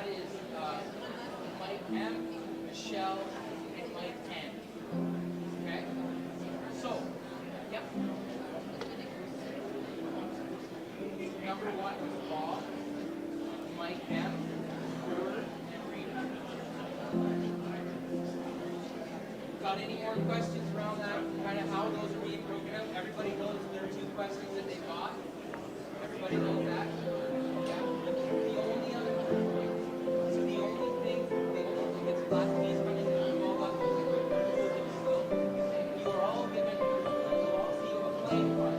that is Mike M, Michelle, and Mike N. Okay? So, yep. Number 1 was Bob, Mike M, Brewer, and Rita. Got any more questions around that? Kind of how those are being broken out? Everybody knows there are 2 questions that they got. Everybody knows that? Yeah. The only other thing that's left is running the all up. You are all given, you all feel a playing card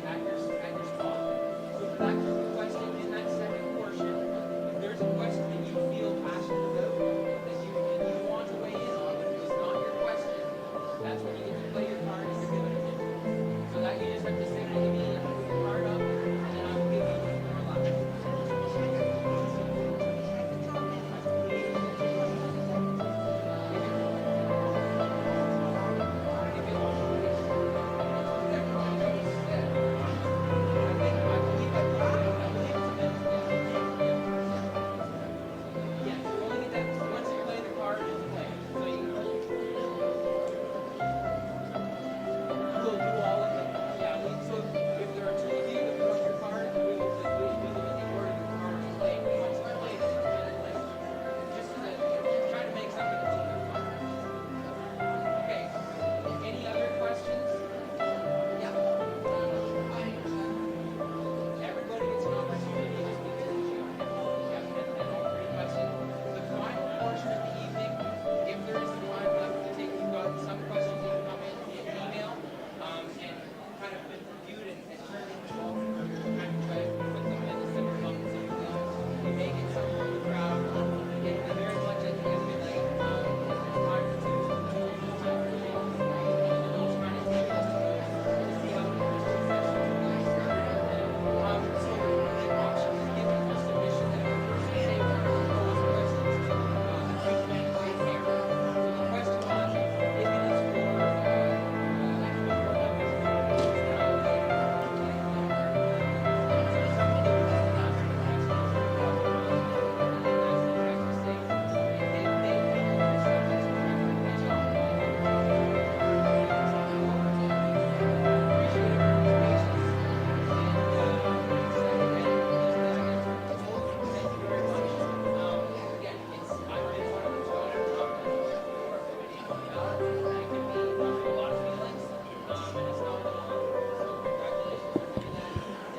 at your spot. So for that question in that second portion, if there's a question that you feel passionate about, that you want to weigh in on, but it's not your question, that's when you get to play your card and you're given it. So that you just have to say to me, put your card up, and then I will give you your left.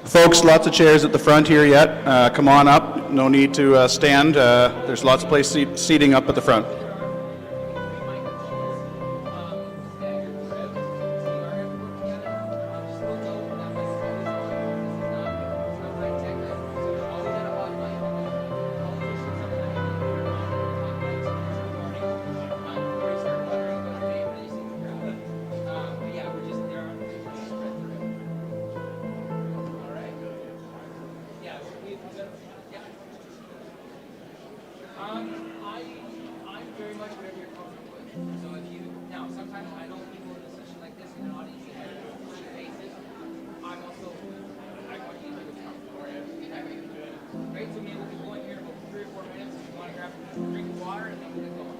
Folks, lots of chairs at the front here yet. Come on up. No need to stand. There's lots of place seating up at the front. I'm very much whatever you're comfortable with. So if you, now sometimes I know people in a session like this in an audience that have different faces. I'm also, I want you to be comfortable. Right? So maybe we can go in here in about 3 or 4 minutes. If you want to grab a drink of water and then we'll get going.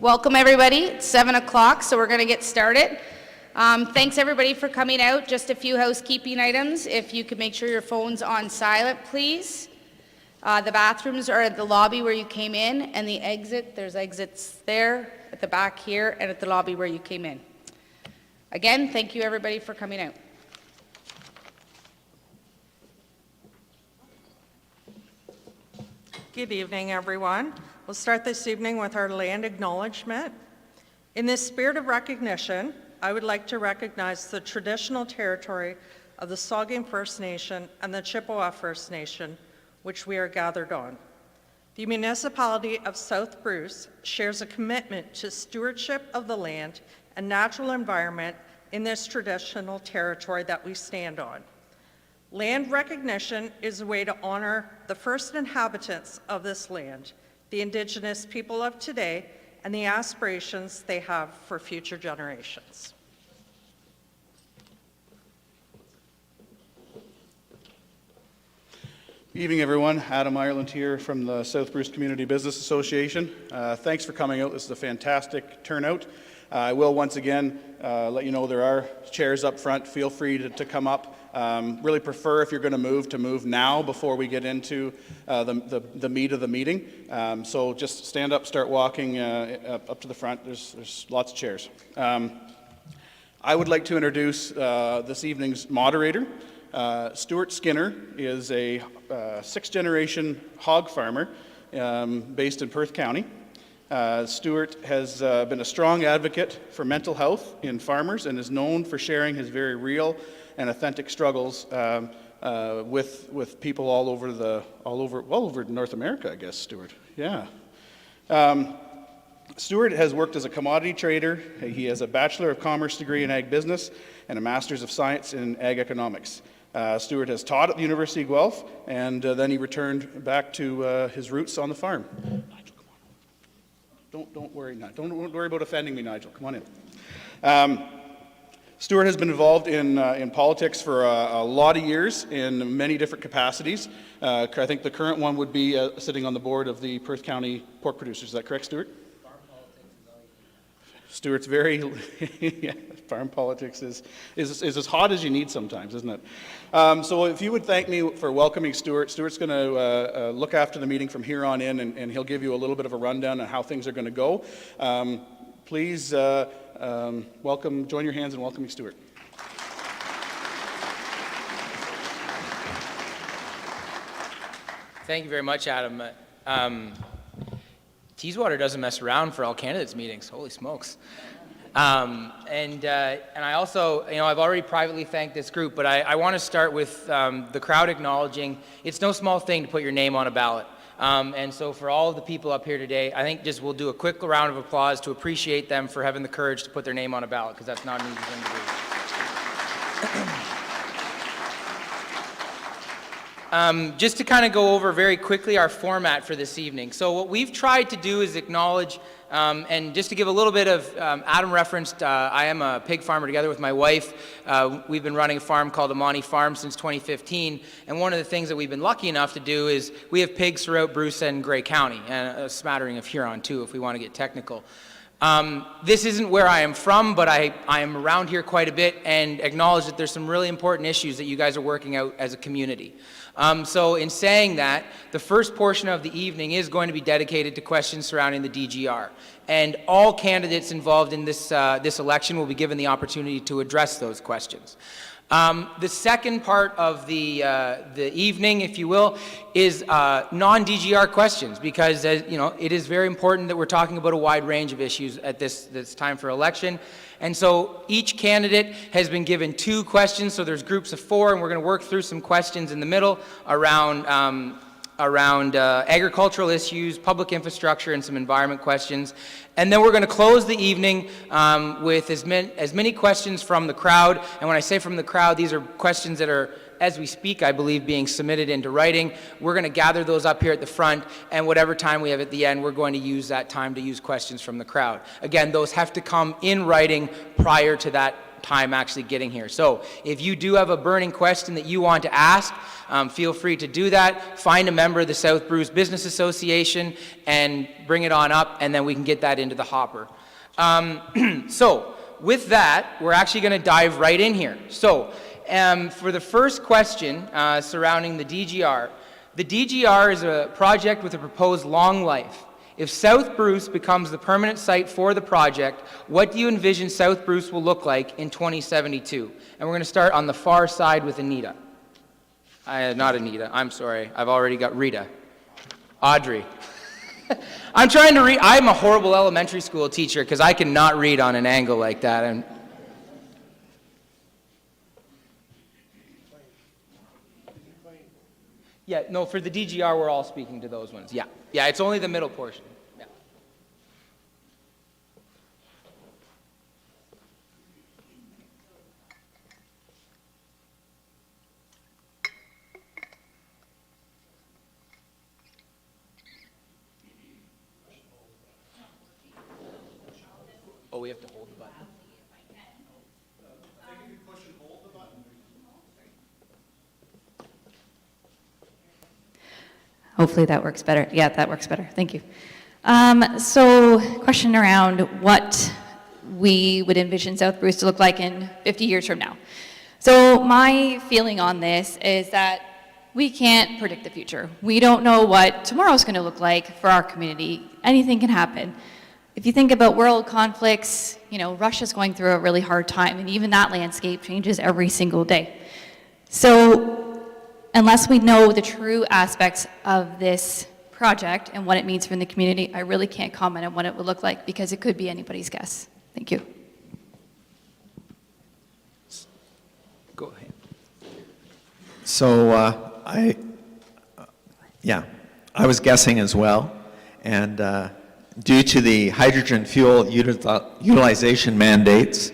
Welcome everybody. It's 7 o'clock, so we're going to get started. Thanks everybody for coming out. Just a few housekeeping items. If you could make sure your phone's on silent, please. The bathrooms are at the lobby where you came in, and the exit, there's exits there, at the back here, and at the lobby where you came in. Again, thank you everybody for coming out. Good evening, everyone. We'll start this evening with our land acknowledgement. In this spirit of recognition, I would like to recognize the traditional territory of the Saugeen First Nation and the Chippewa First Nation, which we are gathered on. The municipality of South Bruce shares a commitment to stewardship of the land and natural environment in this traditional territory that we stand on. Land recognition is a way to honor the first inhabitants of this land, the Indigenous people of today, and the aspirations they have for future generations. Good evening, everyone. Adam Ireland here from the South Bruce Community Business Association. Thanks for coming out. This is a fantastic turnout. I will once again let you know there are chairs up front. Feel free to come up. Really prefer, if you're going to move now before we get into the meat of the meeting. So just stand up, start walking up to the front. There's lots of chairs. I would like to introduce this evening's moderator. Stuart Skinner is a sixth-generation hog farmer based in Perth County. Stuart has been a strong advocate for mental health in farmers and is known for sharing his very real and authentic struggles with people all over North America, I guess. Stuart, yeah. Stuart has worked as a commodity trader. He has a Bachelor of Commerce degree in Ag Business and a Master's of Science in Ag Economics. Stuart has taught at the University of Guelph, and then he returned back to his roots on the farm. Nigel, come on. Don't worry, don't worry about offending me, Nigel. Come on in. Stuart has been involved in politics for a lot of years in many different capacities. I think the current one would be sitting on the board of the Perth County Pork Producers. Is that correct, Stuart? Stuart's very, yeah, farm politics is as hot as you need sometimes, isn't it? So if you would thank me for welcoming Stuart. Stuart's going to look after the meeting from here on in, and he'll give you a little bit of a rundown on how things are going to go. Please welcome, join your hands in welcoming Stuart. Thank you very much, Adam. Teeswater doesn't mess around for all candidates meetings. Holy smokes. And I also, I've already privately thanked this group, but I want to start with the crowd acknowledging it's no small thing to put your name on a ballot. And so for all of the people up here today, I think just we'll do a quick round of applause to appreciate them for having the courage to put their name on a ballot, because that's not an easy thing to do. Just to kind of go over very quickly our format for this evening. So what we've tried to do is acknowledge, and just to give a little bit of, Adam referenced, I am a pig farmer together with my wife. We've been running a farm called Amani Farm since 2015, and one of the things that we've been lucky enough to do is we have pigs throughout Bruce and Grey County, and a smattering of Huron too, if we want to get technical. This isn't where I am from, but I am around here quite a bit and acknowledge that there's some really important issues that you guys are working out as a community. So in saying that, the first portion of the evening is going to be dedicated to questions surrounding the DGR. And all candidates involved in this election will be given the opportunity to address those questions. The second part of the evening, if you will, is non-DGR questions, because it is very important that we're talking about a wide range of issues at this time for election. And so each candidate has been given 2 questions, so there's groups of 4, and we're going to work through some questions in the middle around agricultural issues, public infrastructure, and some environment questions. And then we're going to close the evening with as many questions from the crowd. And when I say from the crowd, these are questions that are, as we speak, I believe, being submitted into writing. We're going to gather those up here at the front, and whatever time we have at the end, we're going to use that time to use questions from the crowd. Again, those have to come in writing prior to that time actually getting here. So if you do have a burning question that you want to ask, feel free to do that. Find a member of the South Bruce Business Association and bring it on up, and then we can get that into the hopper. So with that, we're actually going to dive right in here. So for the first question surrounding the DGR is a project with a proposed long life. If South Bruce becomes the permanent site for the project, what do you envision South Bruce will look like in 2072? And we're going to start on the far side with Anita. Not Anita, I'm sorry. I've already got Rita. Audrey. I'm trying to read. I'm a horrible elementary school teacher because I cannot read on an angle like that. Yeah, no, for the DGR, we're all speaking to those ones. Yeah, yeah, it's only the middle portion. Yeah. Oh, we have to hold the button. Hopefully that works better. Yeah, that works better. Thank you. So question around what we would envision South Bruce to look like in 50 years from now. So my feeling on this is that we can't predict the future. We don't know what tomorrow's going to look like for our community. Anything can happen. If you think about world conflicts, you know, Russia's going through a really hard time, and even that landscape changes every single day. So unless we know the true aspects of this project and what it means for the community, I really can't comment on what it would look like because it could be anybody's guess. Thank you. Go ahead. So I was guessing as well, and due to the hydrogen fuel utilization mandates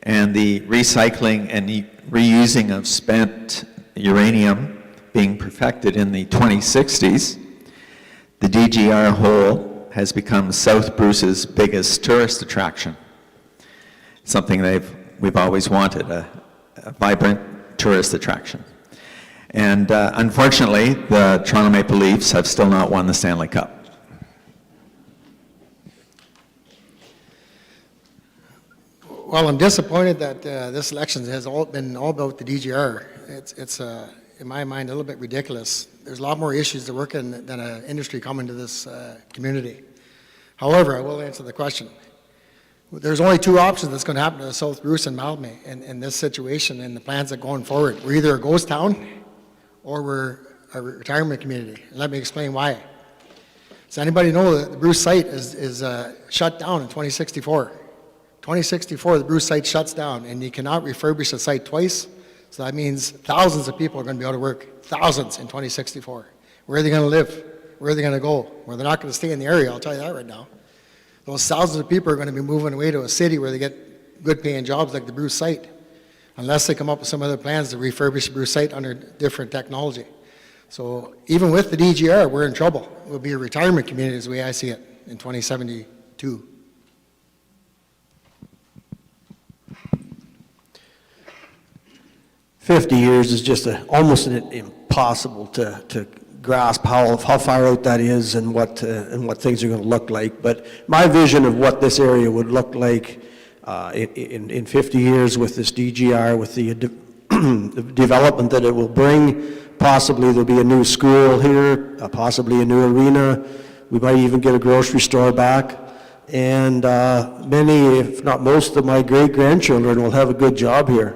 and the recycling and reusing of spent uranium being perfected in the 2060s, the DGR hole has become South Bruce's biggest tourist attraction. Something we've always wanted, a vibrant tourist attraction. And unfortunately, the Toronto Maple Leafs have still not won the Stanley Cup. Well, I'm disappointed that this election has been all about the DGR. It's in my mind, a little bit ridiculous. There's a lot more issues to work in than an industry coming to this community. However, I will answer the question. There's only two options that's going to happen to South Bruce and Malmey in this situation and the plans that are going forward. We're either a ghost town or we're a retirement community. And let me explain why. Does anybody know that the Bruce site is shut down in 2064? 2064, the Bruce site shuts down, and you cannot refurbish the site twice. So that means thousands of people are going to be out of work, thousands in 2064. Where are they going to live? Where are they going to go? Well, they're not going to stay in the area, I'll tell you that right now. Those thousands of people are going to be moving away to a city where they get good paying jobs like the Bruce site, unless they come up with some other plans to refurbish the Bruce site under different technology. So even with the DGR, we're in trouble. We'll be a retirement community as the way I see it in 2072. "50 years is just almost impossible to grasp how far out that is and what things are going to look like. But my vision of what this area would look like in 50 years with this DGR, with the development that it will bring, possibly there'll be a new school here, possibly a new arena. We might even get a grocery store back. And many, if not most, of my great-grandchildren will have a good job here."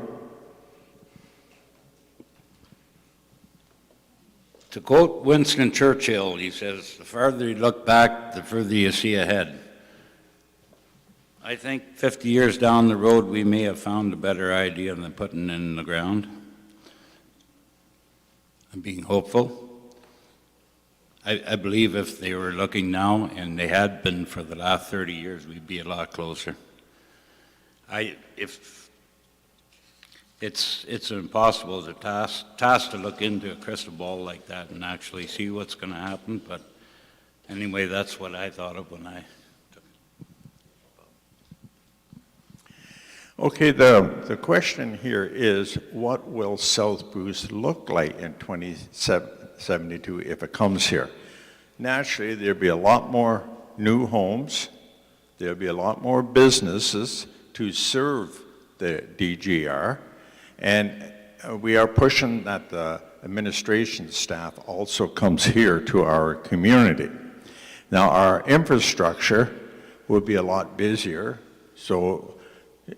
To quote Winston Churchill, he says, "The farther you look back, the further you see ahead." I think 50 years down the road, we may have found a better idea than putting it in the ground. I'm being hopeful. I believe if they were looking now, and they had been for the last 30 years, we'd be a lot closer. It's impossible to task to look into a crystal ball like that and actually see what's going to happen. But anyway, that's what I thought of when I took it. Okay, the question here is, what will South Bruce look like in 2072 if it comes here? Naturally, there'll be a lot more new homes. There'll be a lot more businesses to serve the DGR. And we are pushing that the administration staff also comes here to our community. Now, our infrastructure will be a lot busier, so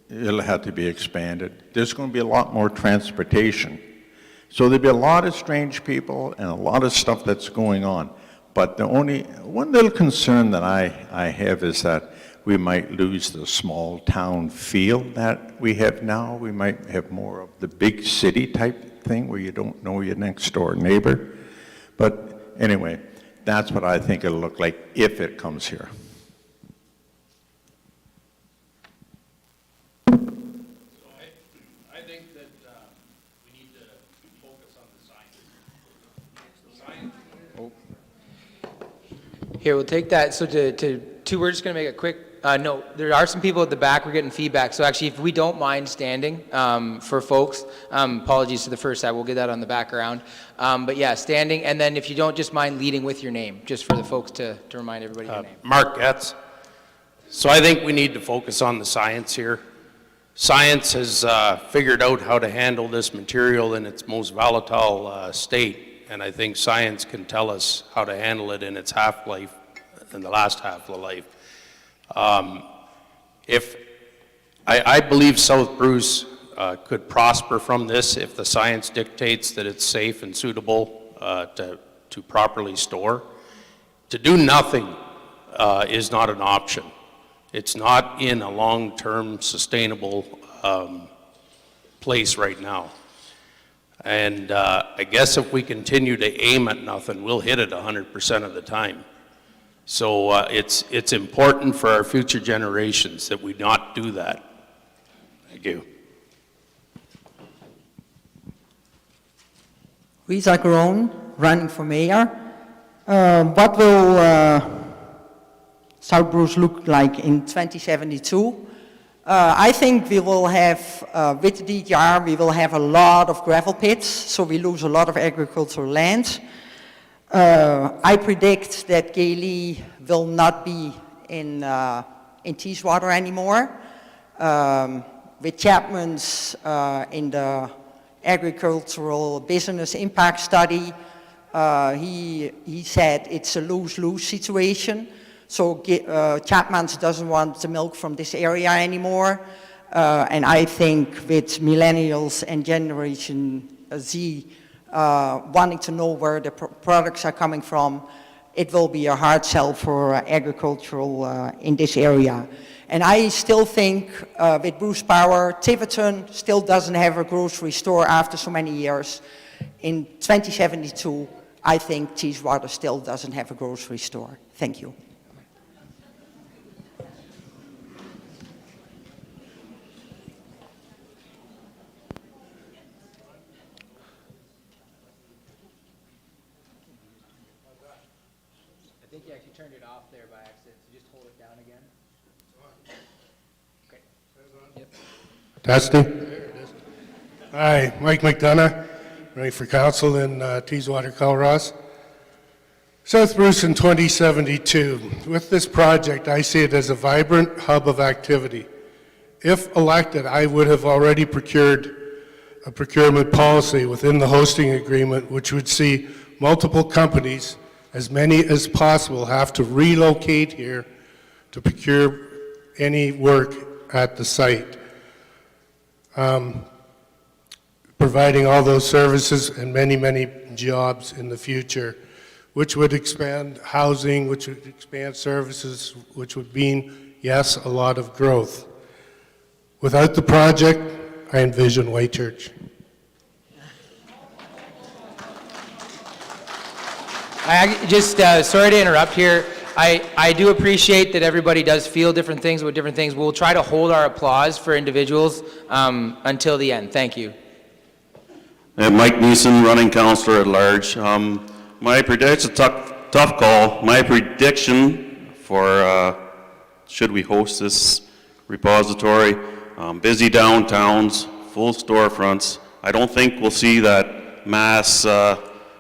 it'll have to be expanded. There's going to be a lot more transportation. So there'll be a lot of strange people and a lot of stuff that's going on. But the only one little concern that I have is that we might lose the small town feel that we have now. We might have more of the big city type thing where you don't know your next door neighbor. But anyway, that's what I think it'll look like if it comes here. I think that we need to focus on the science. Here, we'll take that. So we're just going to make a quick note. There are some people at the back. We're getting feedback. So actually, if we don't mind standing for folks, apologies to the first side. We'll get that on the background. But yeah, standing. And then if you don't just mind leading with your name, just for the folks to remind everybody your name. Mark Getz. So I think we need to focus on the science here. Science has figured out how to handle this material in its most volatile state. And I think science can tell us how to handle it in its half-life, in the last half of life. I believe South Bruce could prosper from this if the science dictates that it's safe and suitable to properly store. To do nothing is not an option. It's not in a long-term sustainable place right now. And I guess if we continue to aim at nothing, we'll hit it 100% of the time. So it's important for our future generations that we not do that. Thank you. Rita Groen, running for mayor. What will South Bruce look like in 2072? I think we will have, with the DGR, we will have a lot of gravel pits, so we lose a lot of agricultural land. I predict that Gailey will not be in Teeswater anymore. With Chapman's in the agricultural business impact study, he said it's a lose-lose situation. So Chapman's doesn't want the milk from this area anymore. And I think with millennials and Generation Z wanting to know where the products are coming from, it will be a hard sell for agricultural in this area. And I still think with Bruce Power, Tiverton still doesn't have a grocery store after so many years. In 2072, I think Teeswater still doesn't have a grocery store. Thank you. I think you actually turned it off there by accident, so just hold it down again. Okay. Yep. Testing. Hi, Mike McDonough, running for council in Teeswater, Colorado. South Bruce in 2072. With this project, I see it as a vibrant hub of activity. If elected, I would have already procured a procurement policy within the hosting agreement, which would see multiple companies, as many as possible, have to relocate here to procure any work at the site. Providing all those services and many, many jobs in the future, which would expand housing, which would expand services, which would mean, yes, a lot of growth. Without the project, I envision Whitechurch. Sorry to interrupt here. I do appreciate that everybody does feel different things with different things. We'll try to hold our applause for individuals until the end. Thank you. Mike Neeson, running councillor at large. My prediction, it's a tough call. My prediction for should we host this repository, busy downtowns, full storefronts. I don't think we'll see that mass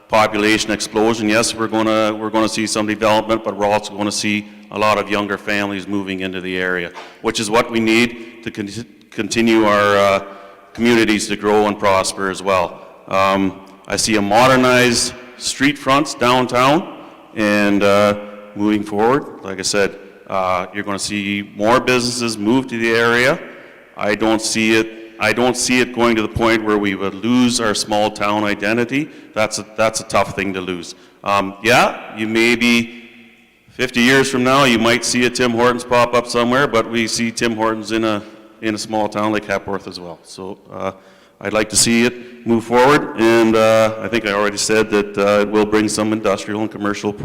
population explosion. Yes, we're going to see some development, but we're also going to see a lot of younger families moving into the area, which is what we need to continue our communities to grow and prosper as well. I see a modernized street fronts downtown, and moving forward, like I said, you're going to see more businesses move to the area. I don't see it going to the point where we would lose our small town identity. That's a tough thing to lose. Yeah, you may be 50 years from now, you might see a Tim Hortons pop up somewhere, but we see Tim Hortons in a small town like Hepworth as well. So I'd like to see it move forward, and I think I already said that it will bring some industrial and commercial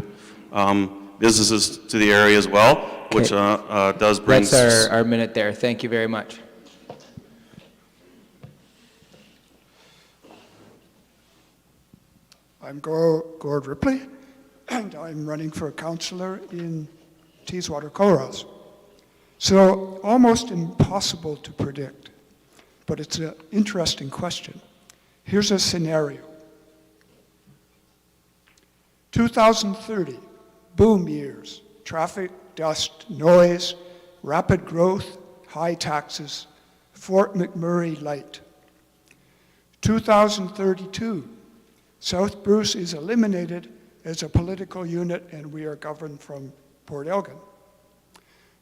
businesses to the area as well, which does bring... That's our minute there. Thank you very much. I'm Gord Ripley, and I'm running for councillor in Teeswater, Colorado. So almost impossible to predict, but it's an interesting question. Here's a scenario. 2030, boom years, traffic, dust, noise, rapid growth, high taxes, Fort McMurray light. 2032, South Bruce is eliminated as a political unit and we are governed from Port Elgin.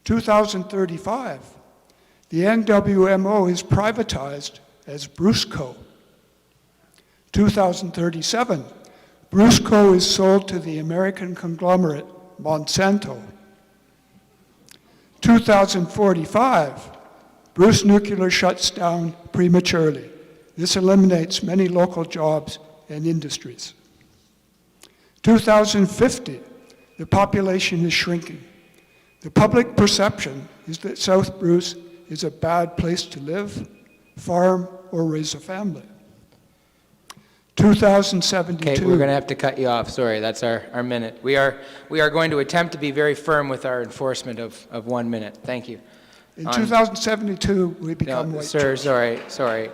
2035, the NWMO is privatized as Bruce Co. 2037, Bruce Co. is sold to the American conglomerate Monsanto. 2045, Bruce Nuclear shuts down prematurely. This eliminates many local jobs and industries. 2050, the population is shrinking. The public perception is that South Bruce is a bad place to live, farm, or raise a family. 2072. Okay, we're going to have to cut you off. Sorry, that's our minute. We are going to attempt to be very firm with our enforcement of 1 minute. Thank you. In 2072, we become white Sir, trash. sorry.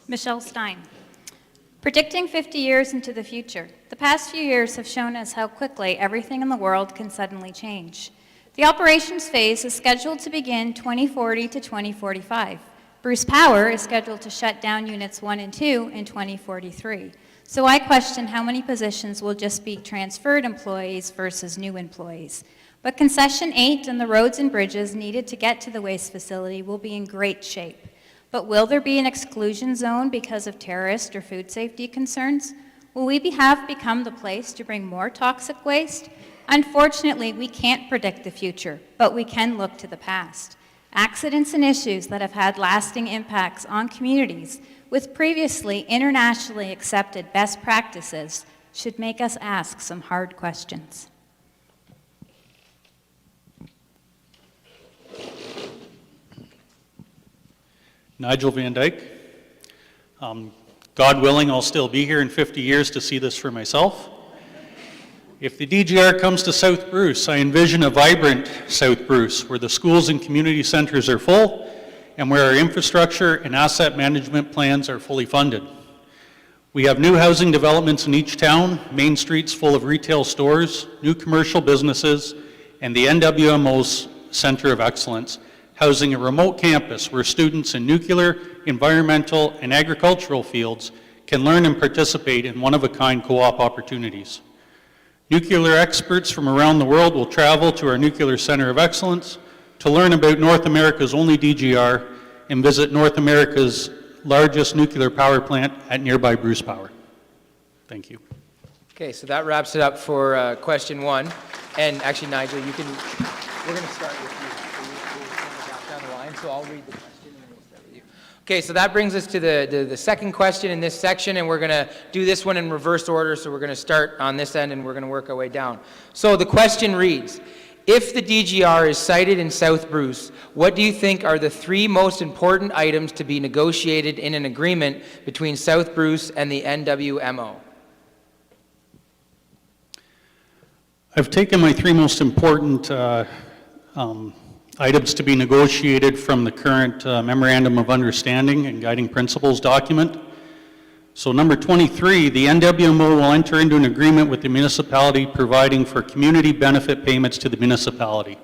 Michelle Stein. Predicting 50 years into the future. The past few years have shown us how quickly everything in the world can suddenly change. The operations phase is scheduled to begin 2040 to 2045. Bruce Power is scheduled to shut down Units 1 and 2 in 2043. So I question how many positions will just be transferred employees versus new employees. But Concession 8 and the roads and bridges needed to get to the waste facility will be in great shape. But will there be an exclusion zone because of terrorist or food safety concerns? Will we have become the place to bring more toxic waste? Unfortunately, we can't predict the future, but we can look to the past. Accidents and issues that have had lasting impacts on communities with previously internationally accepted best practices should make us ask some hard questions. Nigel Van Dyke. God willing, I'll still be here in 50 years to see this for myself. If the DGR comes to South Bruce, I envision a vibrant South Bruce where the schools and community centers are full and where our infrastructure and asset management plans are fully funded. We have new housing developments in each town, main streets full of retail stores, new commercial businesses, and the NWMO's Center of Excellence, housing a remote campus where students in nuclear, environmental, and agricultural fields can learn and participate in one-of-a-kind co-op opportunities. Nuclear experts from around the world will travel to our Nuclear Center of Excellence to learn about North America's only DGR and visit North America's largest nuclear power plant at nearby Bruce Power. Thank you. Okay, so that wraps it up for question 1. And actually, Nigel, we're going to start with you. Down the line, so I'll read the question and then we'll start with you. Okay, so that brings us to the second question in this section, and we're going to do this one in reverse order, so we're going to start on this end and we're going to work our way down. So the question reads, if the DGR is sited in South Bruce, what do you think are the 3 most important items to be negotiated in an agreement between South Bruce and the NWMO? I've taken my 3 most important items to be negotiated from the current Memorandum of Understanding and Guiding Principles document. So number 23, the NWMO will enter into an agreement with the municipality providing for community benefit payments to the municipality.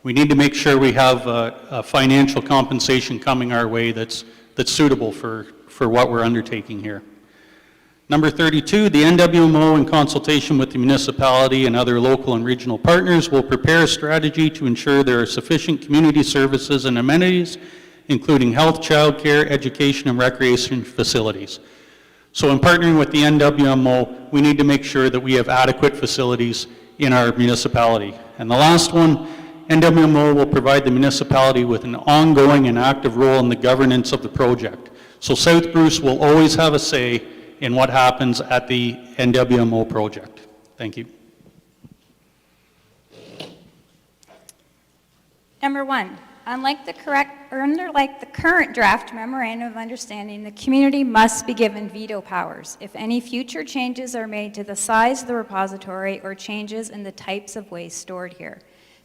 We need to make sure we have a financial compensation coming our way that's suitable for what we're undertaking here. Number 32, the NWMO, in consultation with the municipality and other local and regional partners, will prepare a strategy to ensure there are sufficient community services and amenities, including health, childcare, education, and recreation facilities. So in partnering with the NWMO, we need to make sure that we have adequate facilities in our municipality. And the last one, NWMO will provide the municipality with an ongoing and active role in the governance of the project. So South Bruce will always have a say in what happens at the NWMO project. Thank you. Number 1, unlike the current draft Memorandum of Understanding, the community must be given veto powers if any future changes are made to the size of the repository or changes in the types of waste stored here.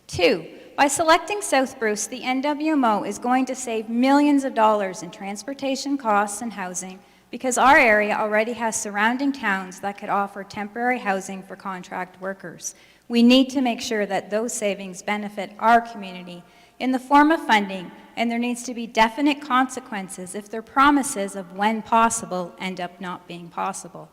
2, by selecting South Bruce, the NWMO is going to save millions of dollars in transportation costs and housing because our area already has surrounding towns that could offer temporary housing for contract workers. We need to make sure that those savings benefit our community in the form of funding, and there needs to be definite consequences if their promises of when possible end up not being possible.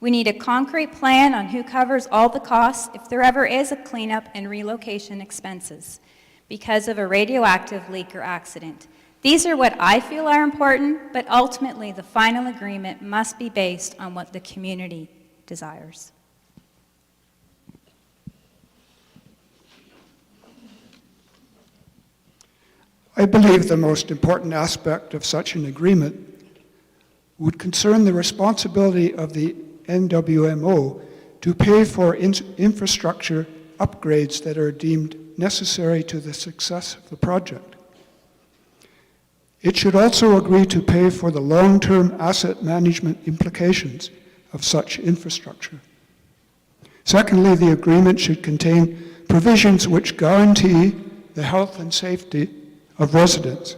We need a concrete plan on who covers all the costs if there ever is a cleanup and relocation expenses because of a radioactive leak or accident. These are what I feel are important, but ultimately the final agreement must be based on what the community desires. I believe the most important aspect of such an agreement would concern the responsibility of the NWMO to pay for infrastructure upgrades that are deemed necessary to the success of the project. It should also agree to pay for the long-term asset management implications of such infrastructure. Secondly, the agreement should contain provisions which guarantee the health and safety of residents,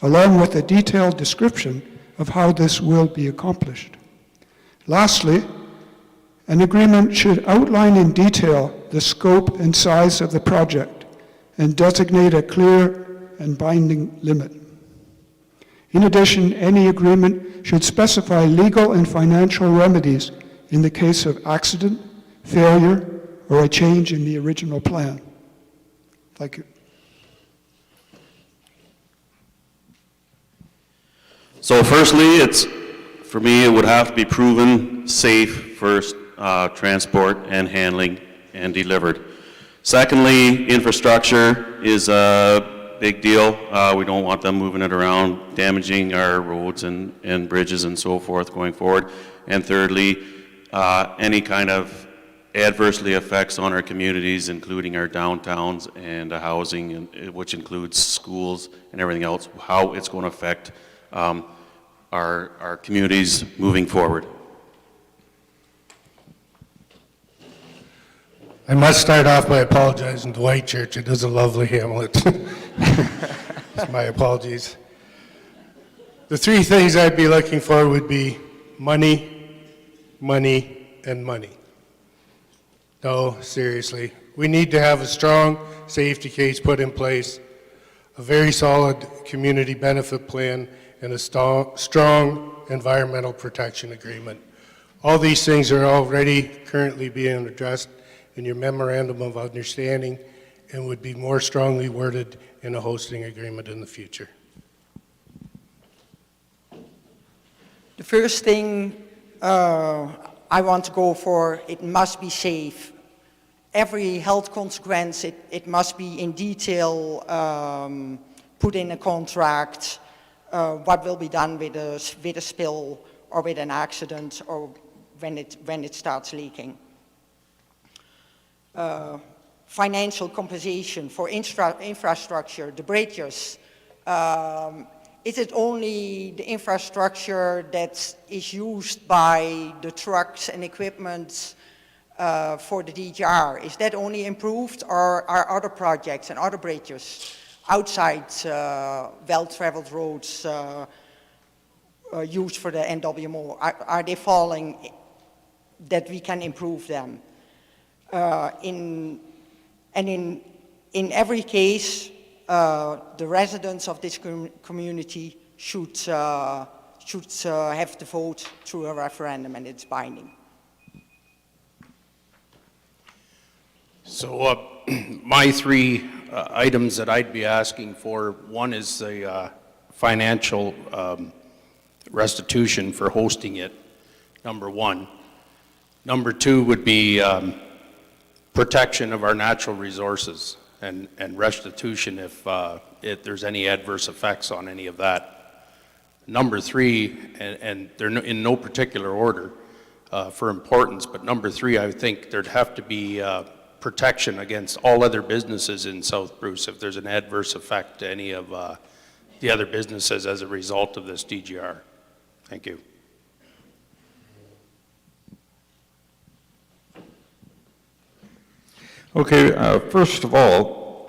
along with a detailed description of how this will be accomplished. Lastly, an agreement should outline in detail the scope and size of the project and designate a clear and binding limit. In addition, any agreement should specify legal and financial remedies in the case of accident, failure, or a change in the original plan. Thank you. So firstly, for me, it would have to be proven safe for transport and handling and delivered. Secondly, infrastructure is a big deal. We don't want them moving it around, damaging our roads and bridges and so forth going forward. And thirdly, any kind of adversely effects on our communities, including our downtowns and housing, which includes schools and everything else, how it's going to affect our communities moving forward. I must start off by apologizing to White Church. It is a lovely hamlet. My apologies. The three things I'd be looking for would be money, money, and money. No, seriously. We need to have a strong safety case put in place, a very solid community benefit plan, and a strong environmental protection agreement. All these things are already currently being addressed in your Memorandum of Understanding and would be more strongly worded in a hosting agreement in the future. The first thing I want to go for, it must be safe. Every health consequence, it must be in detail put in a contract. What will be done with a spill or with an accident or when it starts leaking. Financial compensation for infrastructure, the bridges. Is it only the infrastructure that is used by the trucks and equipment for the DGR? Is that only improved, or are other projects and other bridges outside well-traveled roads used for the NWMO? Are they falling that we can improve them? In every case, the residents of this community should have the vote through a referendum, and it's binding. So my three items that I'd be asking for, one is the financial restitution for hosting it, number one. Number two would be protection of our natural resources and restitution if there's any adverse effects on any of that. Number three, and they're in no particular order for importance, but number three, I think there'd have to be protection against all other businesses in South Bruce if there's an adverse effect to any of the other businesses as a result of this DGR. Thank you. Okay, first of all,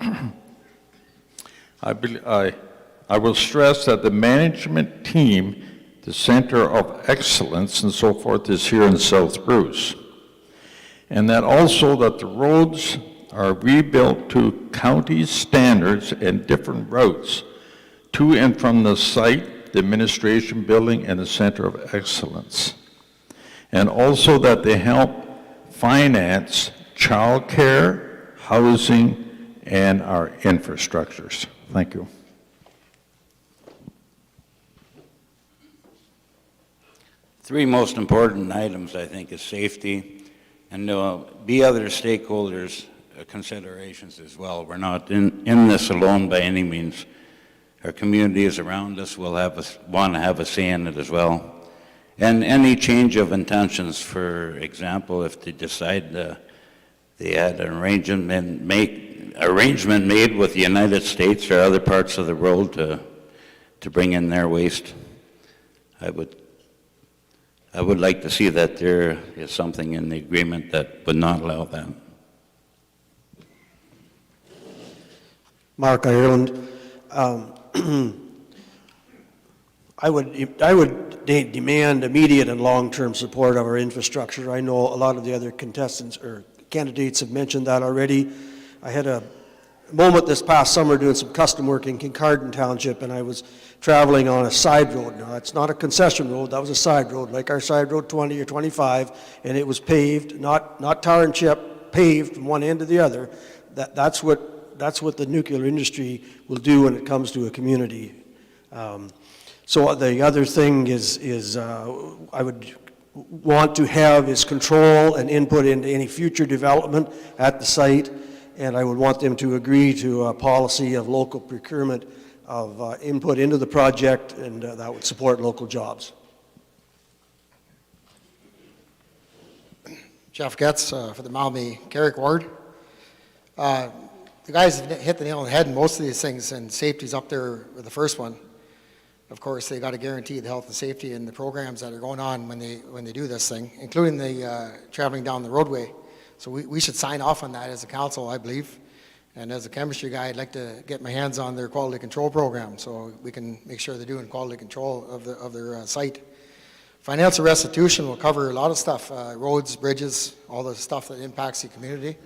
I will stress that the management team, the Center of Excellence and so forth, is here in South Bruce. And that also that the roads are rebuilt to county standards and different routes to and from the site, the administration building, and the Center of Excellence. And also that they help finance childcare, housing, and our infrastructures. Thank you. Three most important items, I think, is safety, and be other stakeholders' considerations as well. We're not in this alone by any means. Our communities around us will want to have a say in it as well. And any change of intentions, for example, if they decide they had an arrangement made with the United States or other parts of the world to bring in their waste, I would like to see that there is something in the agreement that would not allow that. Mark Ireland, I would demand immediate and long-term support of our infrastructure. I know a lot of the other contestants or candidates have mentioned that already. I had a moment this past summer doing some custom work in Kincardine Township, and I was traveling on a side road. Now, it's not a concession road, that was a side road, like our side road 20 or 25, and it was paved, not tar and chip, paved from one end to the other. That's what the nuclear industry will do when it comes to a community. So the other thing is I would want to have is control and input into any future development at the site, and I would want them to agree to a policy of local procurement of input into the project, and that would support local jobs. Jeff Getz for the Malmey-Carrick Ward. The guys have hit the nail on the head in most of these things, and safety's up there with the first one. Of course, they got to guarantee the health and safety in the programs that are going on when they do this thing, including the traveling down the roadway. So we should sign off on that as a council, I believe. And as a chemistry guy, I'd like to get my hands on their quality control program so we can make sure they're doing quality control of their site. Financial restitution will cover a lot of stuff, roads, bridges, all the stuff that impacts the community.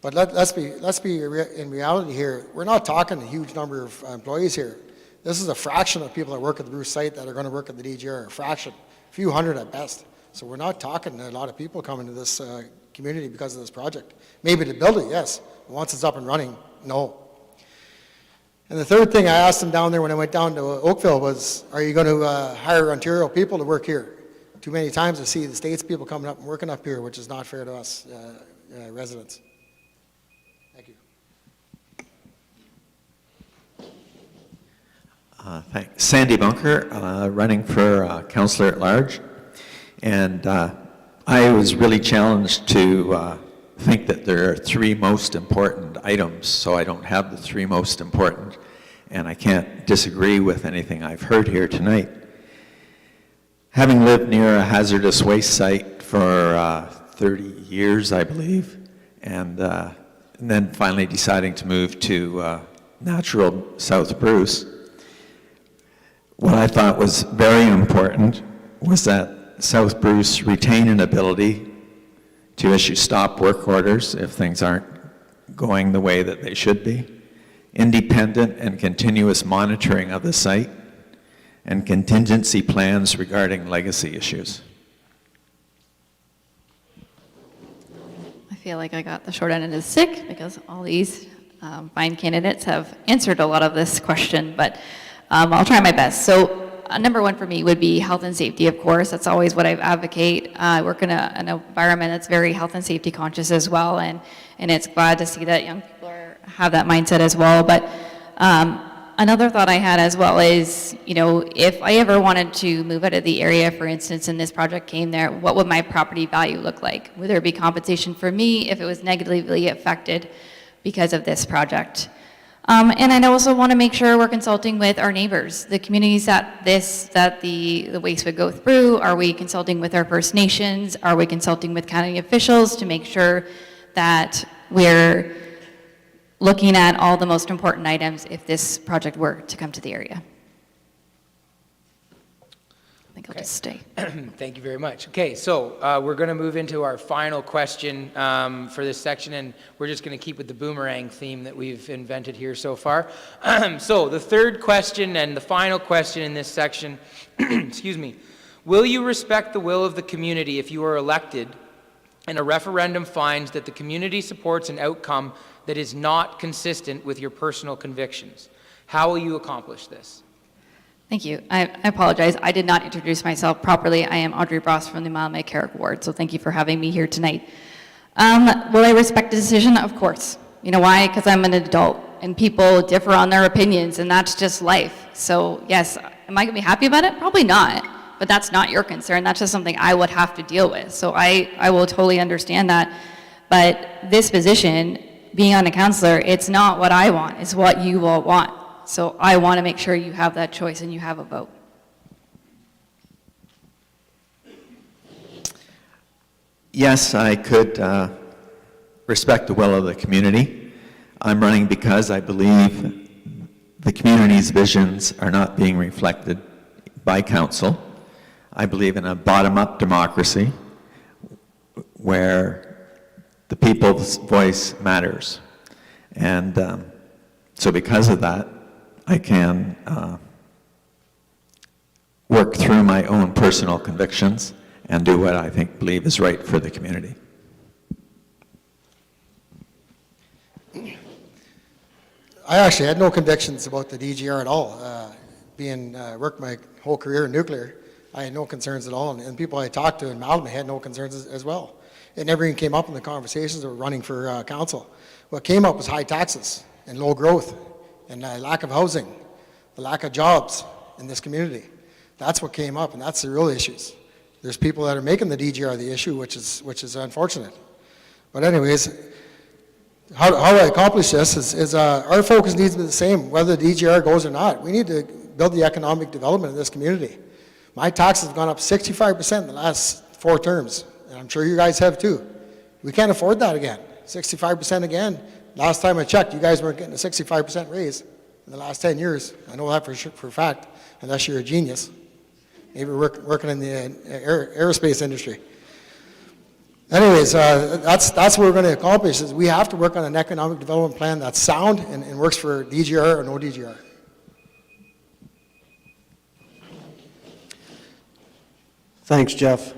But let's be in reality here. We're not talking a huge number of employees here. This is a fraction of people that work at the Bruce site that are going to work at the DGR, a fraction, a few hundred at best. So we're not talking a lot of people coming to this community because of this project. Maybe to build it, yes. Once it's up and running, no. And the third thing I asked them down there when I went down to Oakville was, are you going to hire Ontario people to work here? Too many times I see the States people coming up and working up here, which is not fair to us residents. Thank you. Thanks. Sandy Bunker, running for Councillor at Large. And I was really challenged to think that there are three most important items, so I don't have the three most important, and I can't disagree with anything I've heard here tonight. Having lived near a hazardous waste site for 30 years, I believe, and then finally deciding to move to natural South Bruce. What I thought was very important was that South Bruce retain an ability to issue stop work orders if things aren't going the way that they should be, independent and continuous monitoring of the site, and contingency plans regarding legacy issues. I feel like I got the short end of the stick because all these fine candidates have answered a lot of this question, but I'll try my best. So number one for me would be health and safety, of course. That's always what I advocate. I work in an environment that's very health and safety conscious as well, and it's glad to see that young people have that mindset as well. But another thought I had as well is, you know, if I ever wanted to move out of the area, for instance, and this project came there, what would my property value look like? Would there be compensation for me if it was negatively affected because of this project? And I also want to make sure we're consulting with our neighbors, the communities that the waste would go through. Are we consulting with our First Nations? Are we consulting with county officials to make sure that we're looking at all the most important items if this project were to come to the area? I think I'll just stay. Thank you very much. Okay, so we're going to move into our final question for this section, and we're just going to keep with the boomerang theme that we've invented here so far. So the third question and the final question in this section, excuse me, will you respect the will of the community if you are elected and a referendum finds that the community supports an outcome that is not consistent with your personal convictions? How will you accomplish this? Thank you. I apologize. I did not introduce myself properly. I am Audrey Bross from the Mile-Carrick Ward, so thank you for having me here tonight. Will I respect the decision? Of course. You know why? Because I'm an adult, and people differ on their opinions, and that's just life. So yes, am I going to be happy about it? Probably not, but that's not your concern. That's just something I would have to deal with. So I will totally understand that. But this position, being on a councillor, it's not what I want. It's what you all want. So I want to make sure you have that choice and you have a vote. Yes, I could respect the will of the community. I'm running because I believe the community's visions are not being reflected by council. I believe in a bottom-up democracy where the people's voice matters. And so because of that, I can work through my own personal convictions and do what I believe is right for the community. I actually had no convictions about the DGR at all. Worked my whole career in nuclear, I had no concerns at all, and people I talked to in Malton had no concerns as well. It never even came up in the conversations that were running for council. What came up was high taxes and low growth and lack of housing, the lack of jobs in this community. That's what came up, and that's the real issues. There's people that are making the DGR the issue, which is unfortunate. But anyways, how do I accomplish this is our focus needs to be the same, whether the DGR goes or not. We need to build the economic development of this community. My taxes have gone up 65% in the last 4 terms, and I'm sure you guys have too. We can't afford that again, 65% again. Last time I checked, you guys weren't getting a 65% raise in the last 10 years. I know that for a fact, unless you're a genius. Maybe working in the aerospace industry. Anyways, that's what we're going to accomplish, is we have to work on an economic development plan that's sound and works for DGR or no DGR. Thanks, Jeff.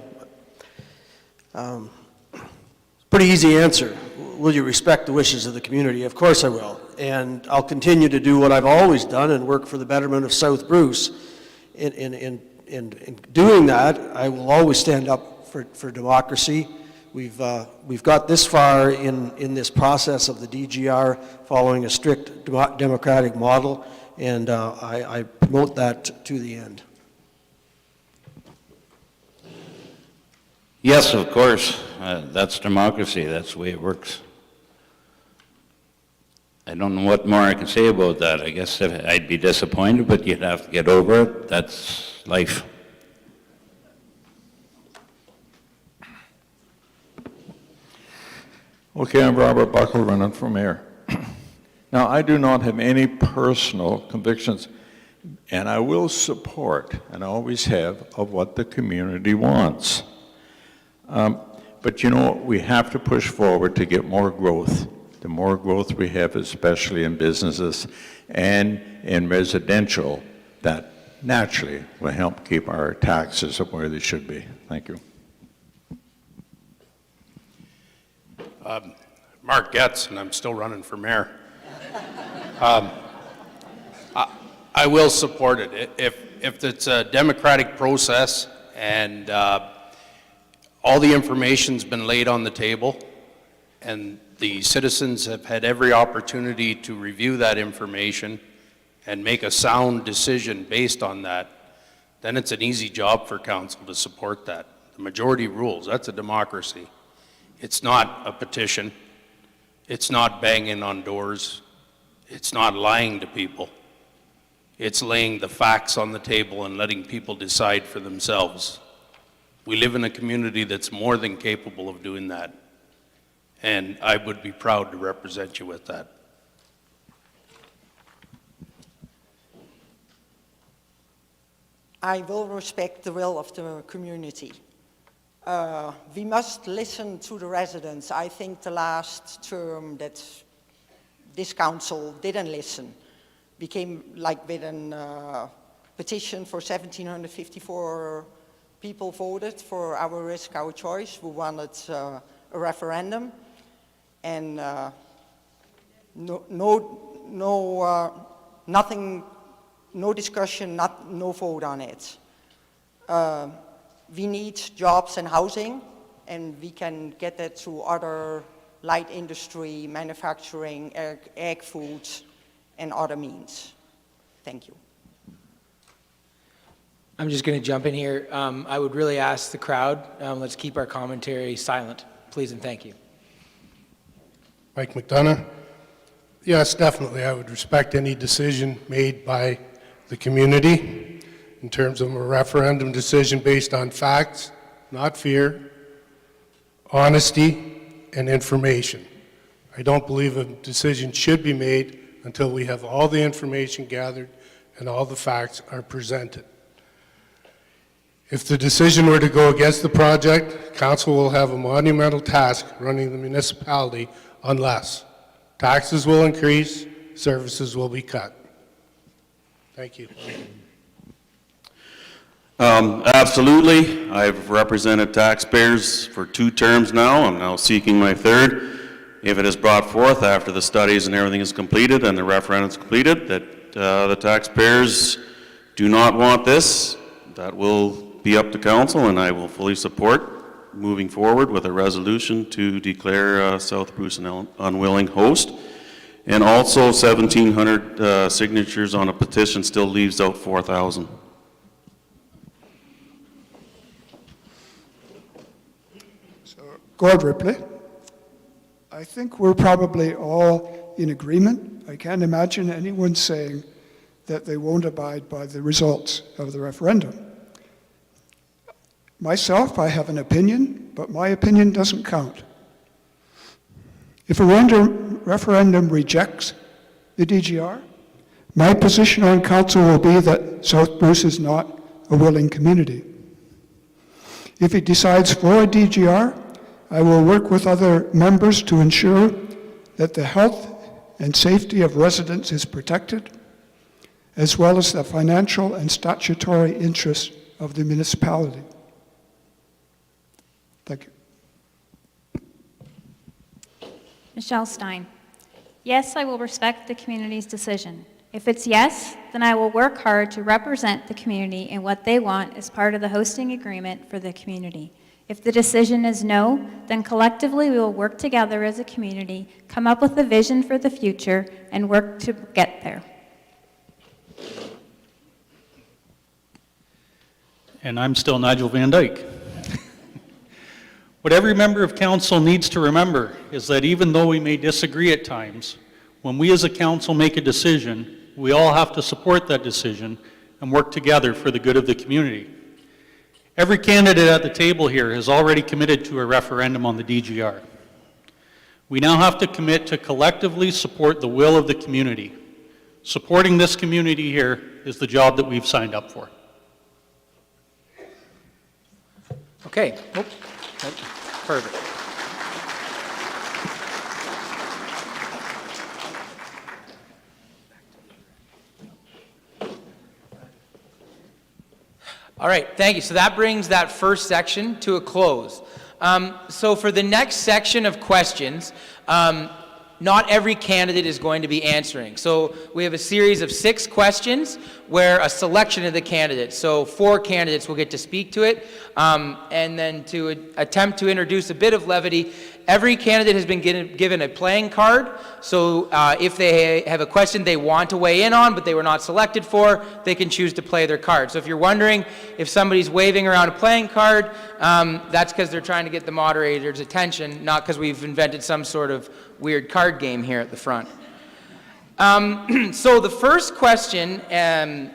Pretty easy answer. Will you respect the wishes of the community? Of course I will. And I'll continue to do what I've always done and work for the betterment of South Bruce. In doing that, I will always stand up for democracy. We've got this far in this process of the DGR following a strict democratic model, and I promote that to the end. Yes, of course. That's democracy. That's the way it works. I don't know what more I can say about that. I guess I'd be disappointed, but you'd have to get over it. That's life. Okay, I'm Robert Buckle, running for mayor. Now, I do not have any personal convictions, and I will support, and I always have, of what the community wants. But you know, we have to push forward to get more growth. The more growth we have, especially in businesses and in residential, that naturally will help keep our taxes up where they should be. Thank you. Mark Getz, and I'm still running for mayor. I will support it. If it's a democratic process and all the information's been laid on the table and the citizens have had every opportunity to review that information and make a sound decision based on that, then it's an easy job for council to support that. The majority rules, that's a democracy. It's not a petition. It's not banging on doors. It's not lying to people. It's laying the facts on the table and letting people decide for themselves. We live in a community that's more than capable of doing that. And I would be proud to represent you with that. I will respect the will of the community. We must listen to the residents. I think the last term that this council didn't listen became like with a petition for 1,754 people voted for our risk, our choice, who wanted a referendum. And nothing, no discussion, no vote on it. We need jobs and housing, and we can get that through other light industry, manufacturing, ag foods, and other means. Thank you. I'm just going to jump in here. I would really ask the crowd, let's keep our commentary silent, please and thank you. Mike McDonough. Yes, definitely. I would respect any decision made by the community in terms of a referendum decision based on facts, not fear, honesty, and information. I don't believe a decision should be made until we have all the information gathered and all the facts are presented. If the decision were to go against the project, council will have a monumental task running the municipality unless taxes will increase, services will be cut. Thank you. Absolutely. I've represented taxpayers for 2 terms now. I'm now seeking my 3rd. If it is brought forth after the studies and everything is completed and the referendum is completed that the taxpayers do not want this, that will be up to council, and I will fully support moving forward with a resolution to declare South Bruce an unwilling host. And also 1,700 signatures on a petition still leaves out 4,000. Gord Ripley. I think we're probably all in agreement. I can't imagine anyone saying that they won't abide by the results of the referendum. Myself, I have an opinion, but my opinion doesn't count. If a referendum rejects the DGR, my position on council will be that South Bruce is not a willing community. If it decides for a DGR, I will work with other members to ensure that the health and safety of residents is protected, as well as the financial and statutory interests of the municipality. Thank you. Michelle Stein. Yes, I will respect the community's decision. If it's yes, then I will work hard to represent the community in what they want as part of the hosting agreement for the community. If the decision is no, then collectively we will work together as a community, come up with a vision for the future, and work to get there. And I'm still Nigel Van Dyke. What every member of council needs to remember is that even though we may disagree at times, when we as a council make a decision, we all have to support that decision and work together for the good of the community. Every candidate at the table here has already committed to a referendum on the DGR. We now have to commit to collectively support the will of the community. Supporting this community here is the job that we've signed up for. Okay. Perfect. All right, thank you. So that brings that first section to a close. So for the next section of questions, not every candidate is going to be answering. So we have a series of 6 questions where a selection of the candidates, so 4 candidates will get to speak to it. And then to attempt to introduce a bit of levity, every candidate has been given a playing card. So if they have a question they want to weigh in on but they were not selected for, they can choose to play their card. So if you're wondering if somebody's waving around a playing card, that's because they're trying to get the moderator's attention, not because we've invented some sort of weird card game here at the front. So the first question, and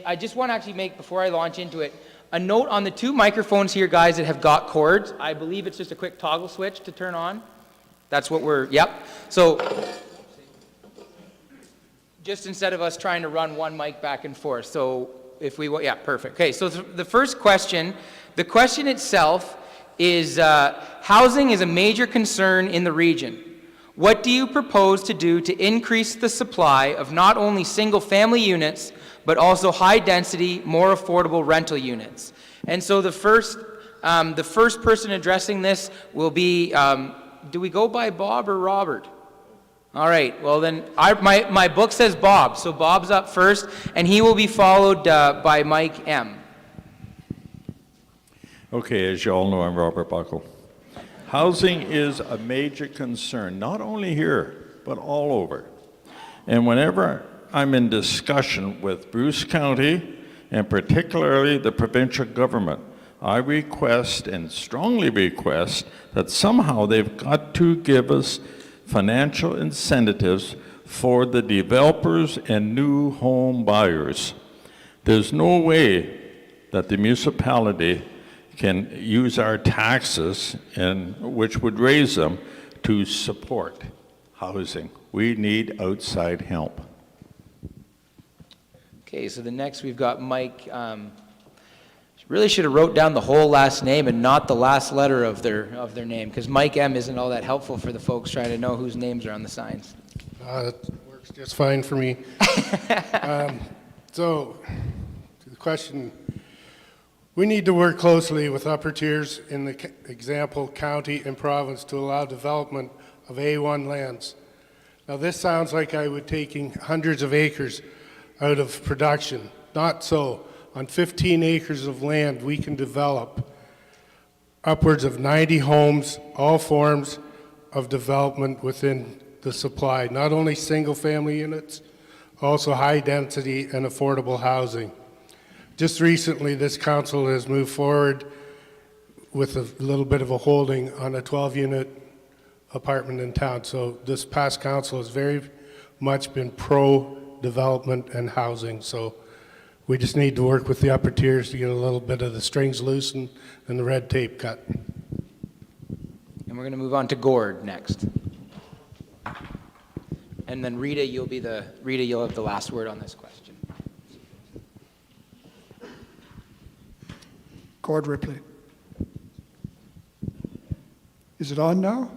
I just want to actually make, before I launch into it, a note on the 2 microphones here, guys, that have got cords. I believe it's just a quick toggle switch to turn on. That's what we're, yep. So just instead of us trying to run one mic back and forth. So if we, yeah, perfect. Okay, so the first question, the question itself is, housing is a major concern in the region. What do you propose to do to increase the supply of not only single-family units, but also high-density, more affordable rental units? And so the first person addressing this will be, do we go by Bob or Robert? All right, well then, my book says Bob, so Bob's up first, and he will be followed by Mike M. Okay, as you all know, I'm Robert Buckle. Housing is a major concern, not only here, but all over. And whenever I'm in discussion with Bruce County, and particularly the provincial government, I request and strongly request that somehow they've got to give us financial incentives for the developers and new home buyers. There's no way that the municipality can use our taxes, and which would raise them, to support housing. We need outside help. Okay, so the next we've got Mike. Really should have wrote down the whole last name and not the last letter of their name, because Mike M isn't all that helpful for the folks trying to know whose names are on the signs. That works just fine for me. So, to the question, we need to work closely with upper tiers, in the example, county and province, to allow development of A1 lands. Now this sounds like I would taking hundreds of acres out of production. Not so. On 15 acres of land, we can develop upwards of 90 homes, all forms of development within the supply. Not only single-family units, also high-density and affordable housing. Just recently, this council has moved forward with a little bit of a holding on a 12-unit apartment in town. So this past council has very much been pro-development and housing. So we just need to work with the upper tiers to get a little bit of the strings loosened and the red tape cut. And we're going to move on to Gord next. And then Rita, you'll have the last word on this question. Gord Ripley. Is it on now?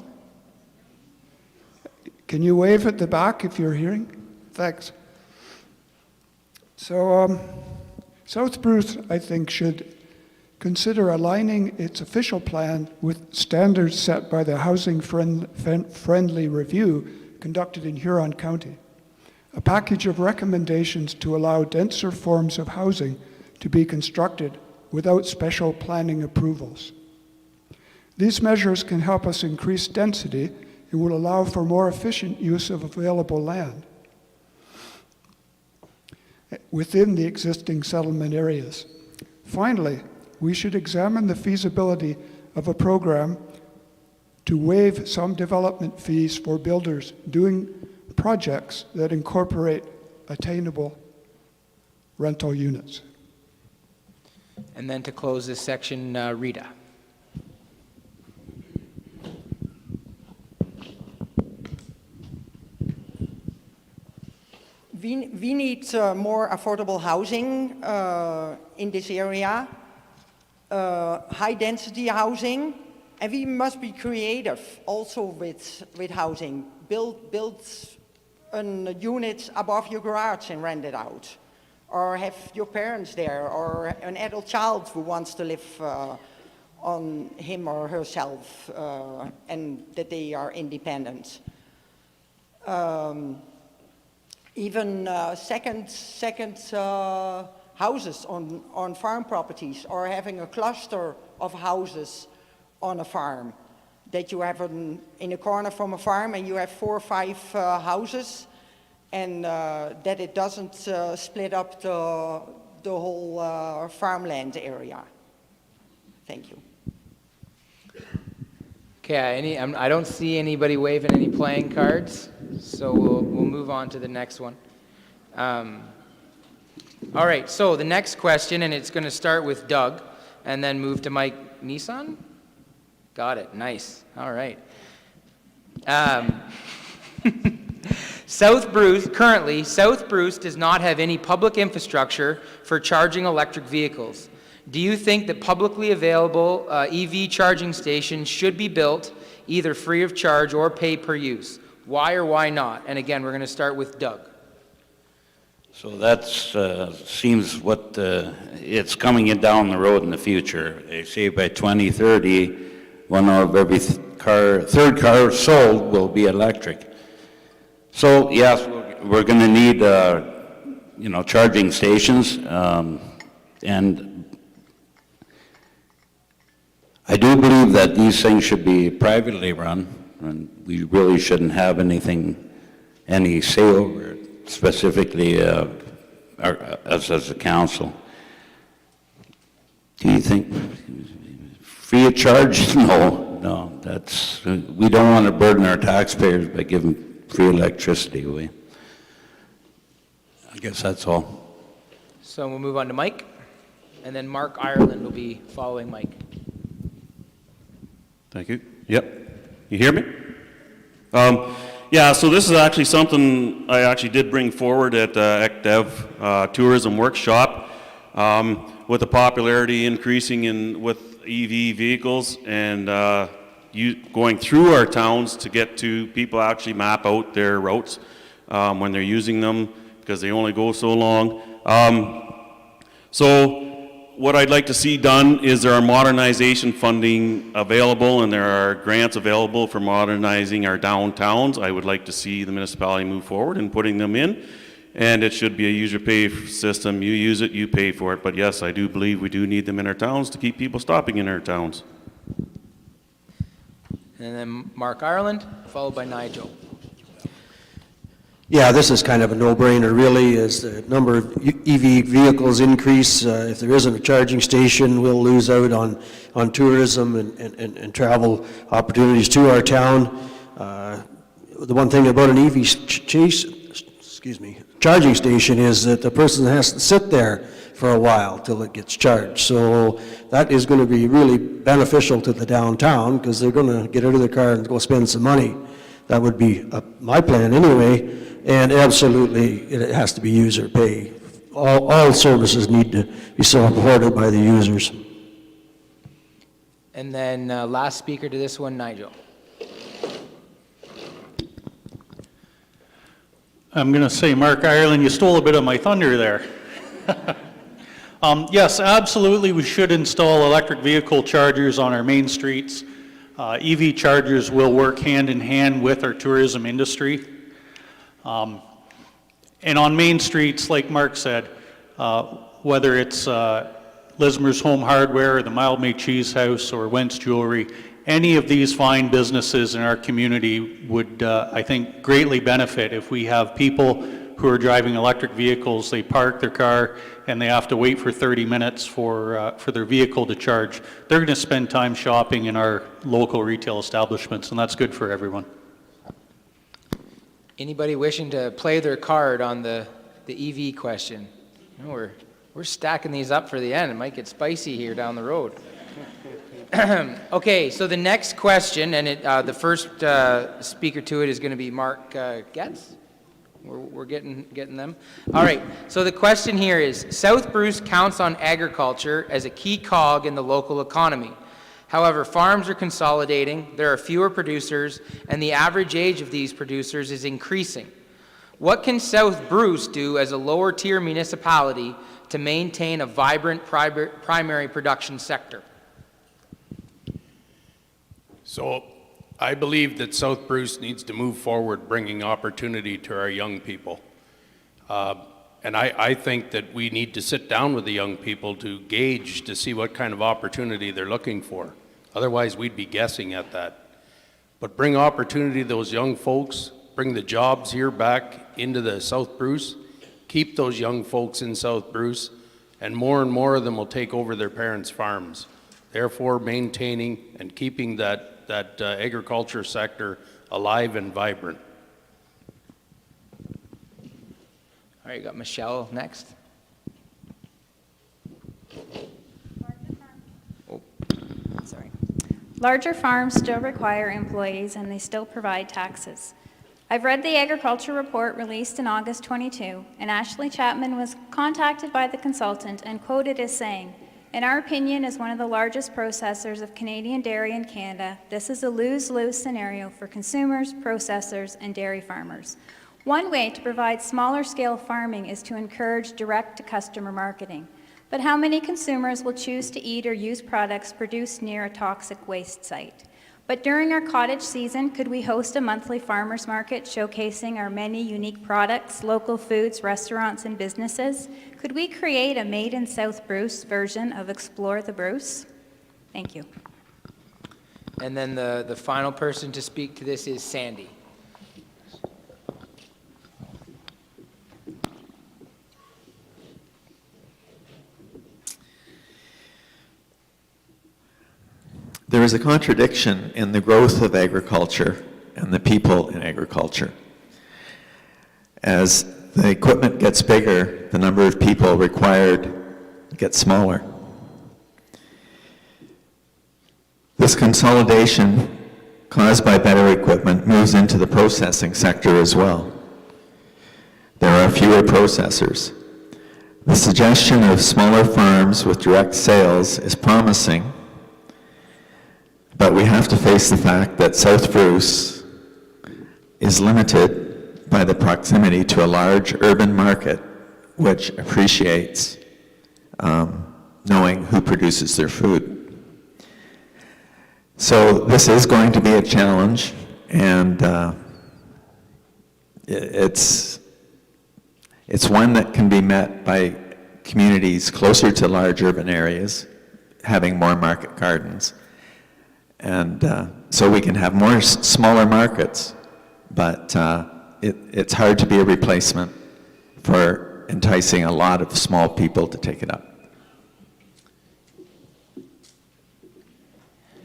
Can you wave at the back if you're hearing? Thanks. So South Bruce, I think, should consider aligning its official plan with standards set by the Housing Friendly Review conducted in Huron County. A package of recommendations to allow denser forms of housing to be constructed without special planning approvals. These measures can help us increase density and will allow for more efficient use of available land within the existing settlement areas. Finally, we should examine the feasibility of a program to waive some development fees for builders doing projects that incorporate attainable rental units. And then to close this section, Rita. we need more affordable housing in this area, high-density housing, and we must be creative also with housing. Build a unit above your garage and rent it out, or have your parents there, or an adult child who wants to live on him or herself, and that they are independent. Even second houses on farm properties, or having a cluster of houses on a farm, that you have in a corner from a farm and you have 4 or 5 houses, and that it doesn't split up the whole farmland area. Thank you. Okay, I don't see anybody waving any playing cards, so we'll move on to the next one. All right, so the next question, and it's going to start with Doug, and then move to Mike Nissan. Got it, nice. All right. Currently, South Bruce does not have any public infrastructure for charging electric vehicles. Do you think that publicly available EV charging stations should be built, either free of charge or pay per use? Why or why not? And again, we're going to start with Doug. So that's seems what it's coming in down the road in the future. They say by 2030, one of every third car sold will be electric. So yes, we're going to need charging stations, and I do believe that these things should be privately run, and we really shouldn't have any say over it, specifically us as a council. Do you think free of charge? No, we don't want to burden our taxpayers by giving free electricity away. I guess that's all. So we'll move on to Mike, and then Mark Ireland will be following Mike. Thank you. Yep. You hear me? Yeah, so this is actually something I actually did bring forward at ECDEV Tourism Workshop. With the popularity increasing with EV vehicles and going through our towns to get to people actually map out their routes when they're using them, because they only go so long. So what I'd like to see done is there are modernization funding available, and there are grants available for modernizing our downtowns. I would like to see the municipality move forward in putting them in, and it should be a user pay system. You use it, you pay for it. But yes, I do believe we do need them in our towns to keep people stopping in our towns. And then Mark Ireland, followed by Nigel. Yeah, this is kind of a no-brainer, really. As the number of EV vehicles increase, if there isn't a charging station, we'll lose out on tourism and travel opportunities to our town. The one thing about an EV charging station is that the person has to sit there for a while till it gets charged. So that is going to be really beneficial to the downtown, because they're going to get out of their car and go spend some money. That would be my plan anyway. And absolutely, it has to be user pay. All services need to be supported by the users. And then last speaker to this one, Nigel. I'm going to say, Mark Ireland, you stole a bit of my thunder there. Yes, absolutely, we should install electric vehicle chargers on our main streets. EV chargers will work hand in hand with our tourism industry. And on main streets, like Mark said, whether it's Lismer's Home Hardware, or the Mildmay Cheese House, or Wentz Jewelry, any of these fine businesses in our community would, I think, greatly benefit if we have people who are driving electric vehicles. They park their car and they have to wait for 30 minutes for their vehicle to charge. They're going to spend time shopping in our local retail establishments, and that's good for everyone. Anybody wishing to play their card on the EV question? No, we're stacking these up for the end. It might get spicy here down the road. Okay, so the next question, and the first speaker to it is going to be Mark Getz. We're getting them. All right, so the question here is, South Bruce counts on agriculture as a key cog in the local economy. However, farms are consolidating, there are fewer producers, and the average age of these producers is increasing. What can South Bruce do as a lower-tier municipality to maintain a vibrant primary production sector? So I believe that South Bruce needs to move forward bringing opportunity to our young people. And I think that we need to sit down with the young people to gauge, to see what kind of opportunity they're looking for. Otherwise, we'd be guessing at that. But bring opportunity to those young folks, bring the jobs here back into the South Bruce, keep those young folks in South Bruce, and more of them will take over their parents' farms. Therefore, maintaining and keeping that agriculture sector alive and vibrant. All right, you got Michelle next. Sorry. Larger farms still require employees and they still provide taxes. I've read the agriculture report released in August 22, and Ashley Chapman was contacted by the consultant and quoted as saying, "In our opinion, as one of the largest processors of Canadian dairy in Canada, this is a lose-lose scenario for consumers, processors, and dairy farmers. One way to provide smaller-scale farming is to encourage direct-to-customer marketing. But how many consumers will choose to eat or use products produced near a toxic waste site? But during our cottage season, could we host a monthly farmers market showcasing our many unique products, local foods, restaurants, and businesses? Could we create a Made in South Bruce version of Explore the Bruce?" Thank you. And then the final person to speak to this is Sandy. There is a contradiction in the growth of agriculture and the people in agriculture. As the equipment gets bigger, the number of people required gets smaller. This consolidation caused by better equipment moves into the processing sector as well. There are fewer processors. The suggestion of smaller farms with direct sales is promising, but we have to face the fact that South Bruce is limited by the proximity to a large urban market which appreciates knowing who produces their food. So this is going to be a challenge, and it's one that can be met by communities closer to large urban areas, having more market gardens. And so we can have more smaller markets, but it's hard to be a replacement for enticing a lot of small people to take it up.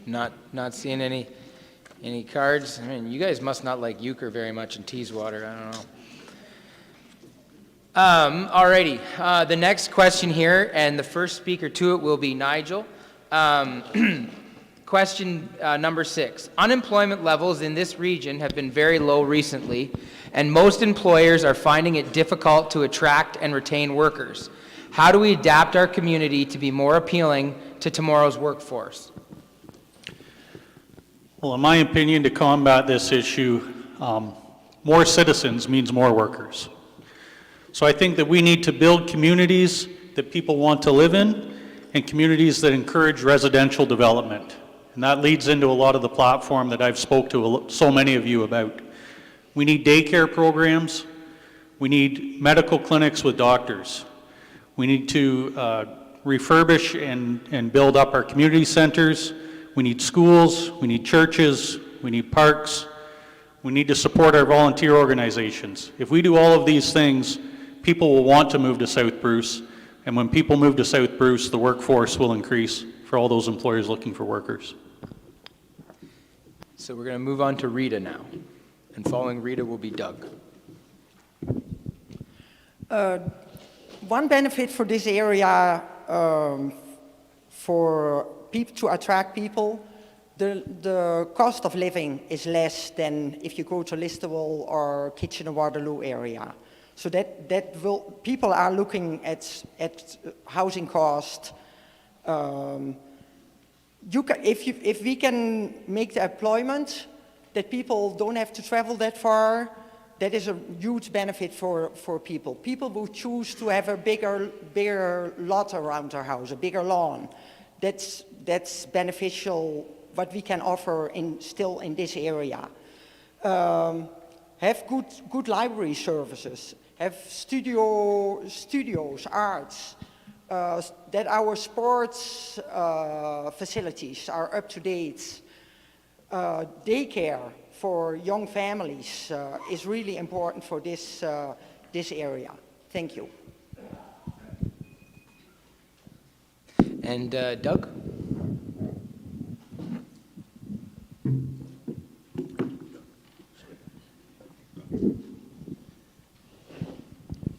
Not seeing any cards. I mean, you guys must not like euchre very much in Teeswater. I don't know. Alrighty. The next question here, and the first speaker to it will be Nigel. Question number 6. Unemployment levels in this region have been very low recently, and most employers are finding it difficult to attract and retain workers. How do we adapt our community to be more appealing to tomorrow's workforce? Well, in my opinion, to combat this issue, more citizens means more workers. So I think that we need to build communities that people want to live in and communities that encourage residential development. And that leads into a lot of the platform that I've spoke to so many of you about. We need daycare programs. We need medical clinics with doctors. We need to refurbish and build up our community centers. We need schools. We need churches. We need parks. We need to support our volunteer organizations. If we do all of these things, people will want to move to South Bruce. And when people move to South Bruce, the workforce will increase for all those employers looking for workers. So we're going to move on to Rita now. And following Rita will be Doug. One benefit for this area for people to attract people the cost of living is less than if you go to Listowel or Kitchener-Waterloo area. So people are looking at housing cost. If we can make the employment that people don't have to travel that far, that is a huge benefit for people. People will choose to have a bigger lot around their house, a bigger lawn. That's beneficial, what we can offer still in this area. Have good library services, have studios, arts, that our sports facilities are up to date. Daycare for young families is really important for this area. Thank you. And Doug?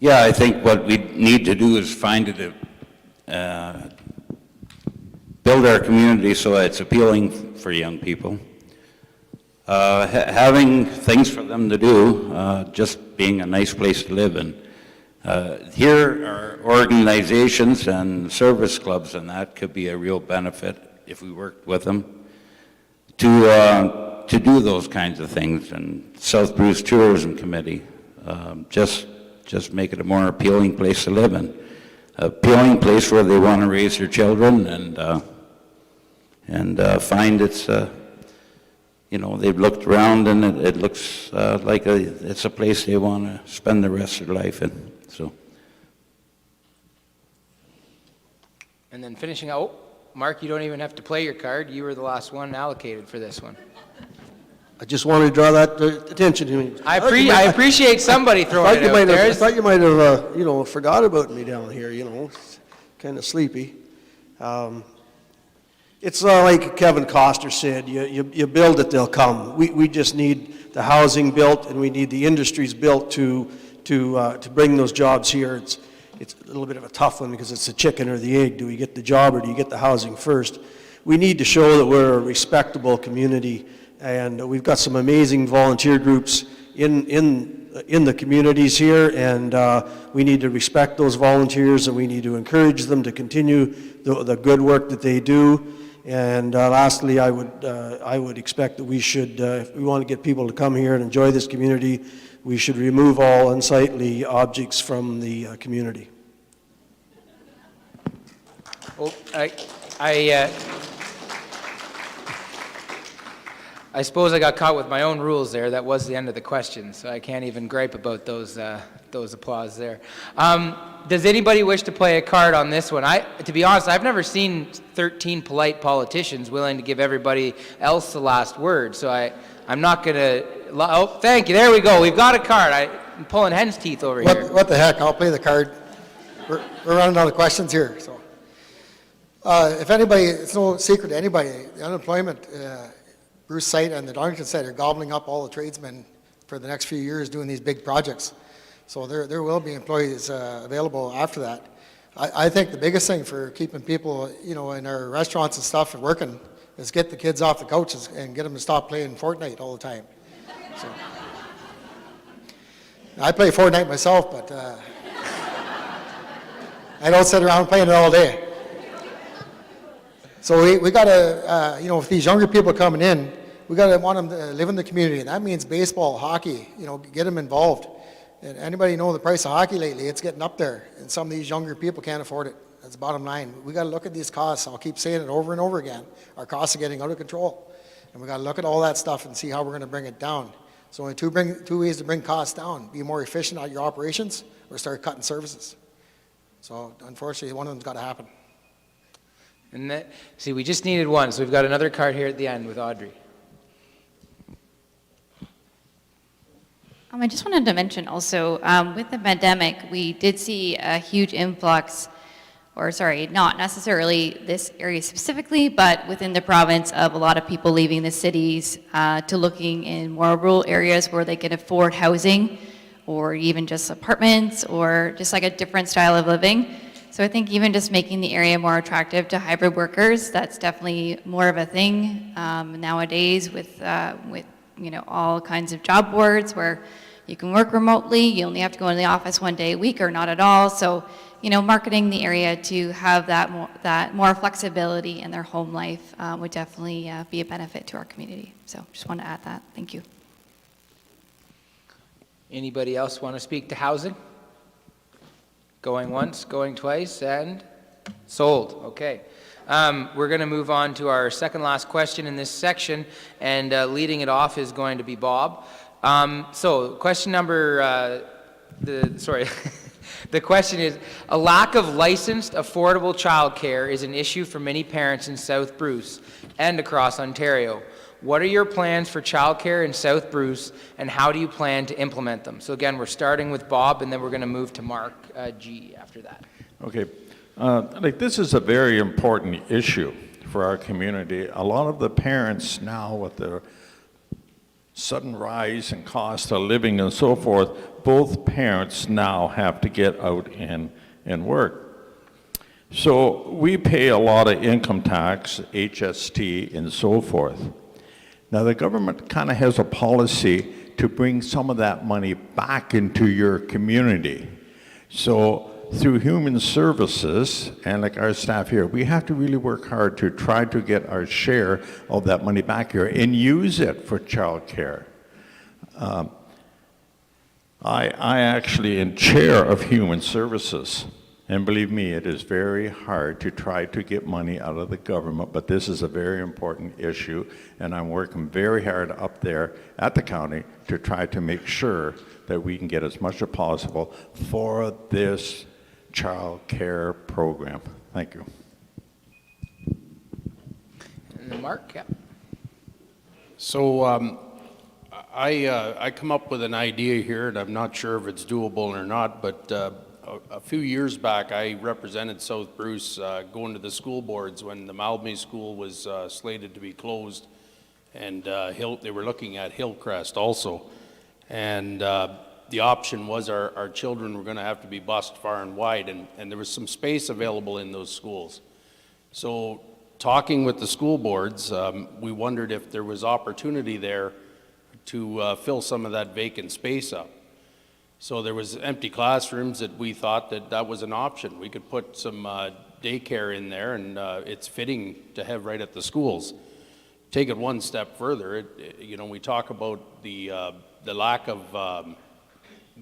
Yeah, I think what we need to do is build our community so it's appealing for young people. Having things for them to do, just being a nice place to live in. Here are organizations and service clubs, and that could be a real benefit if we worked with them to do those kinds of things. And South Bruce Tourism Committee, just make it a more appealing place to live in. Appealing place where they want to raise their children and find it's, they've looked around and it looks like it's a place they want to spend the rest of their life in. So. And then finishing out, Mark, you don't even have to play your card. You were the last one allocated for this one. I just wanted to draw that attention to me. I appreciate somebody throwing it out there. I thought you might have, forgot about me down here, kind of sleepy. It's like Kevin Coster said, you build it, they'll come. We just need the housing built, and we need the industries built to bring those jobs here. It's a little bit of a tough one because it's the chicken or the egg. Do we get the job or do you get the housing first? We need to show that we're a respectable community, and we've got some amazing volunteer groups in the communities here, and we need to respect those volunteers, and we need to encourage them to continue the good work that they do. And lastly, I would expect that we should, if we want to get people to come here and enjoy this community, we should remove all unsightly objects from the community. Well, I suppose I got caught with my own rules there. That was the end of the question, so I can't even gripe about those applause there. Does anybody wish to play a card on this one? To be honest, I've never seen 13 polite politicians willing to give everybody else the last word, so I'm not going to... Oh, thank you. There we go. We've got a card. I'm pulling hen's teeth over here. What the heck? I'll play the card. We're running out of questions here. So, if anybody, it's no secret to anybody, the unemployment, Bruce site and the Darlington site are gobbling up all the tradesmen for the next few years doing these big projects. So there will be employees available after that. I think the biggest thing for keeping people, in our restaurants and stuff and working is get the kids off the couches and get them to stop playing Fortnite all the time. So, I play Fortnite myself, but I don't sit around playing it all day. So we got to, if these younger people coming in, we got to want them to live in the community. And that means baseball, hockey, get them involved. And anybody know the price of hockey lately? It's getting up there. And some of these younger people can't afford it. That's the bottom line. We got to look at these costs. I'll keep saying it over and over again. Our costs are getting out of control. And we got to look at all that stuff and see how we're going to bring it down. So only two ways to bring costs down: be more efficient at your operations or start cutting services. So unfortunately, one of them's got to happen. And see, we just needed one, so we've got another card here at the end with Audrey. I just wanted to mention also, with the pandemic, we did see a huge influx, not necessarily this area specifically, but within the province of a lot of people leaving the cities to looking in more rural areas where they can afford housing or even just apartments or just like a different style of living. So I think even just making the area more attractive to hybrid workers, that's definitely more of a thing nowadays with all kinds of job boards where you can work remotely, you only have to go into the office one day a week or not at all. So, marketing the area to have that more flexibility in their home life would definitely be a benefit to our community. So just want to add that. Thank you. Anybody else want to speak to housing? Going once, going twice, and sold. Okay. We're going to move on to our second last question in this section, and leading it off is going to be Bob. So question number, the question is, a lack of licensed, affordable childcare is an issue for many parents in South Bruce and across Ontario. What are your plans for childcare in South Bruce, and how do you plan to implement them? So again, we're starting with Bob, and then we're going to move to Mark G after that. Okay. This is a very important issue for our community. A lot of the parents now, with the sudden rise in cost of living and so forth, both parents now have to get out and work. So we pay a lot of income tax, HST, and so forth. Now the government kind of has a policy to bring some of that money back into your community. So through human services, and like our staff here, we have to really work hard to try to get our share of that money back here and use it for childcare. I actually am chair of human services, and believe me, it is very hard to try to get money out of the government, but this is a very important issue, and I'm working very hard up there at the county to try to make sure that we can get as much as possible for this child care program. Thank you. And then Mark, yeah. So I come up with an idea here, and I'm not sure if it's doable or not, but a few years back I represented South Bruce going to the school boards when the Malbay School was slated to be closed, and they were looking at Hillcrest also. And the option was our children were going to have to be bused far and wide, and there was some space available in those schools. So talking with the school boards, we wondered if there was opportunity there to fill some of that vacant space up. So there was empty classrooms that we thought that was an option. We could put some daycare in there, and it's fitting to have right at the schools. Take it one step further, we talk about the lack of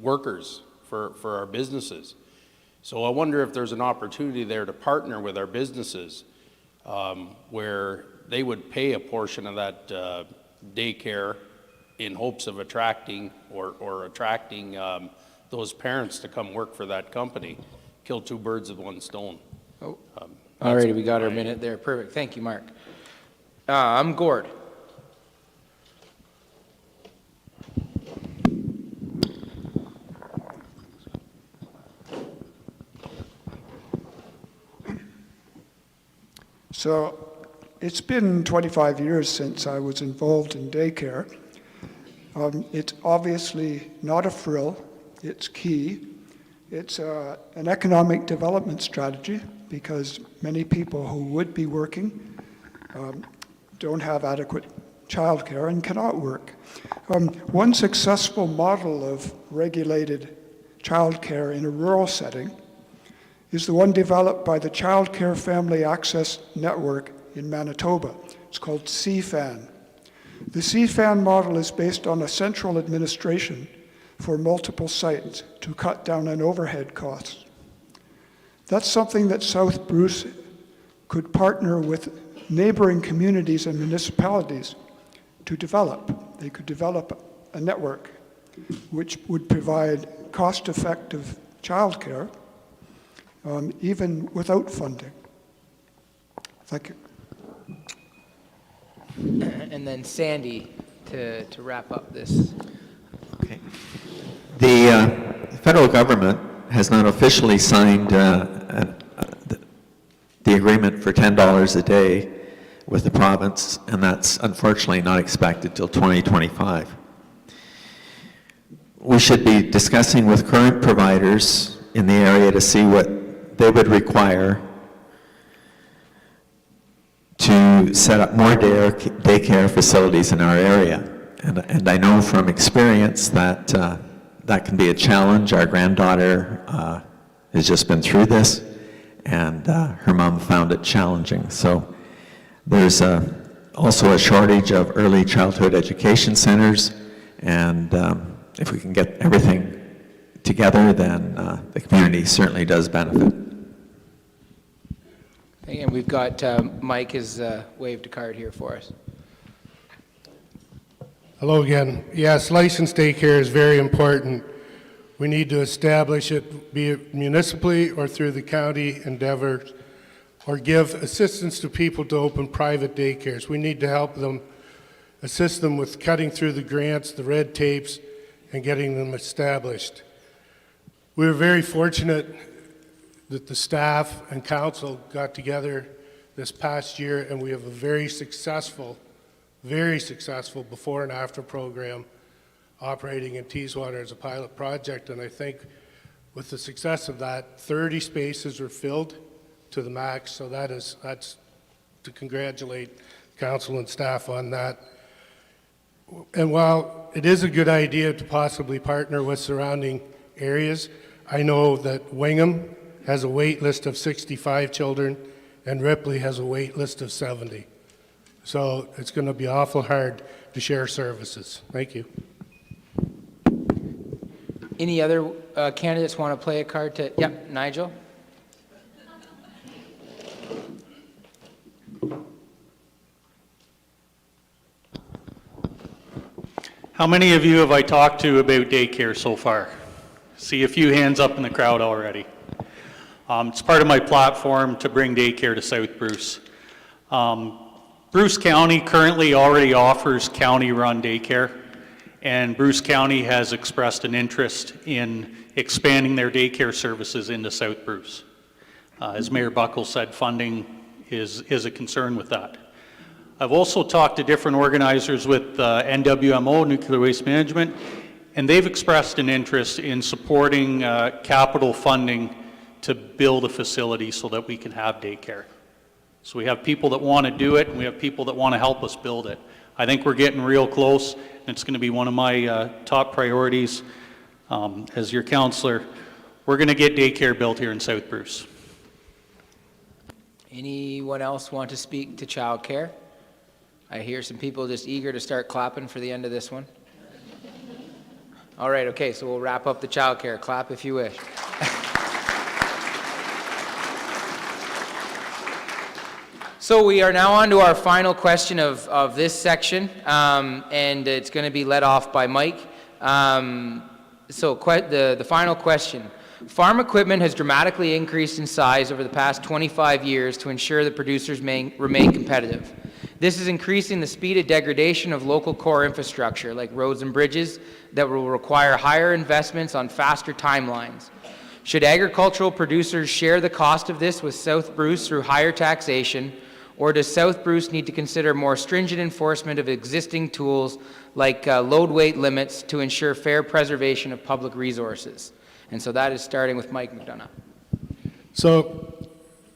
workers for our businesses. So I wonder if there's an opportunity there to partner with our businesses where they would pay a portion of that daycare in hopes of attracting those parents to come work for that company. Kill two birds with one stone. Oh, all righty, we got our minute there. Perfect. Thank you, Mark. I'm Gord. So it's been 25 years since I was involved in daycare. It's obviously not a frill, it's key. It's an economic development strategy because many people who would be working don't have adequate childcare and cannot work. One successful model of regulated childcare in a rural setting is the one developed by the Child Care Family Access Network in Manitoba. It's called CFAN. The CFAN model is based on a central administration for multiple sites to cut down on overhead costs. That's something that South Bruce could partner with neighboring communities and municipalities to develop. They could develop a network which would provide cost-effective childcare even without funding. Thank you. And then Sandy to wrap up this. Okay. The federal government has not officially signed the agreement for $10 a day with the province, and that's unfortunately not expected till 2025. We should be discussing with current providers in the area to see what they would require to set up more daycare facilities in our area. And I know from experience that that can be a challenge. Our granddaughter has just been through this, and her mom found it challenging. So there's also a shortage of early childhood education centers, and if we can get everything together, then the community certainly does benefit. Again, we've got Mike has waved a card here for us. Hello again. Yes, licensed daycare is very important. We need to establish it, be it municipally or through the county endeavors, or give assistance to people to open private daycares. We need to help them, assist them with cutting through the grants, the red tapes, and getting them established. We were very fortunate that the staff and council got together this past year, and we have a very successful before and after program operating in Teeswater as a pilot project. And I think with the success of that, 30 spaces were filled to the max, so that's to congratulate council and staff on that. And while it is a good idea to possibly partner with surrounding areas, I know that Wingham has a wait list of 65 children and Ripley has a wait list of 70. So it's going to be awful hard to share services. Thank you. Any other candidates want to play a card to, yep, Nigel? How many of you have I talked to about daycare so far? See a few hands up in the crowd already. It's part of my platform to bring daycare to South Bruce. Bruce County currently already offers county-run daycare, and Bruce County has expressed an interest in expanding their daycare services into South Bruce. As Mayor Buckle said, funding is a concern with that. I've also talked to different organizers with NWMO, Nuclear Waste Management, and they've expressed an interest in supporting capital funding to build a facility so that we can have daycare. So we have people that want to do it, and we have people that want to help us build it. I think we're getting real close, and it's going to be one of my top priorities as your councillor. We're going to get daycare built here in South Bruce. Anyone else want to speak to childcare? I hear some people just eager to start clapping for the end of this one. All right, okay, so we'll wrap up the childcare. Clap if you wish. So we are now on to our final question of this section, and it's going to be led off by Mike. The final question. Farm equipment has dramatically increased in size over the past 25 years to ensure that producers remain competitive. This is increasing the speed of degradation of local core infrastructure like roads and bridges that will require higher investments on faster timelines. Should agricultural producers share the cost of this with South Bruce through higher taxation, or does South Bruce need to consider more stringent enforcement of existing tools like load weight limits to ensure fair preservation of public resources? And so that is starting with Mike McDonough. So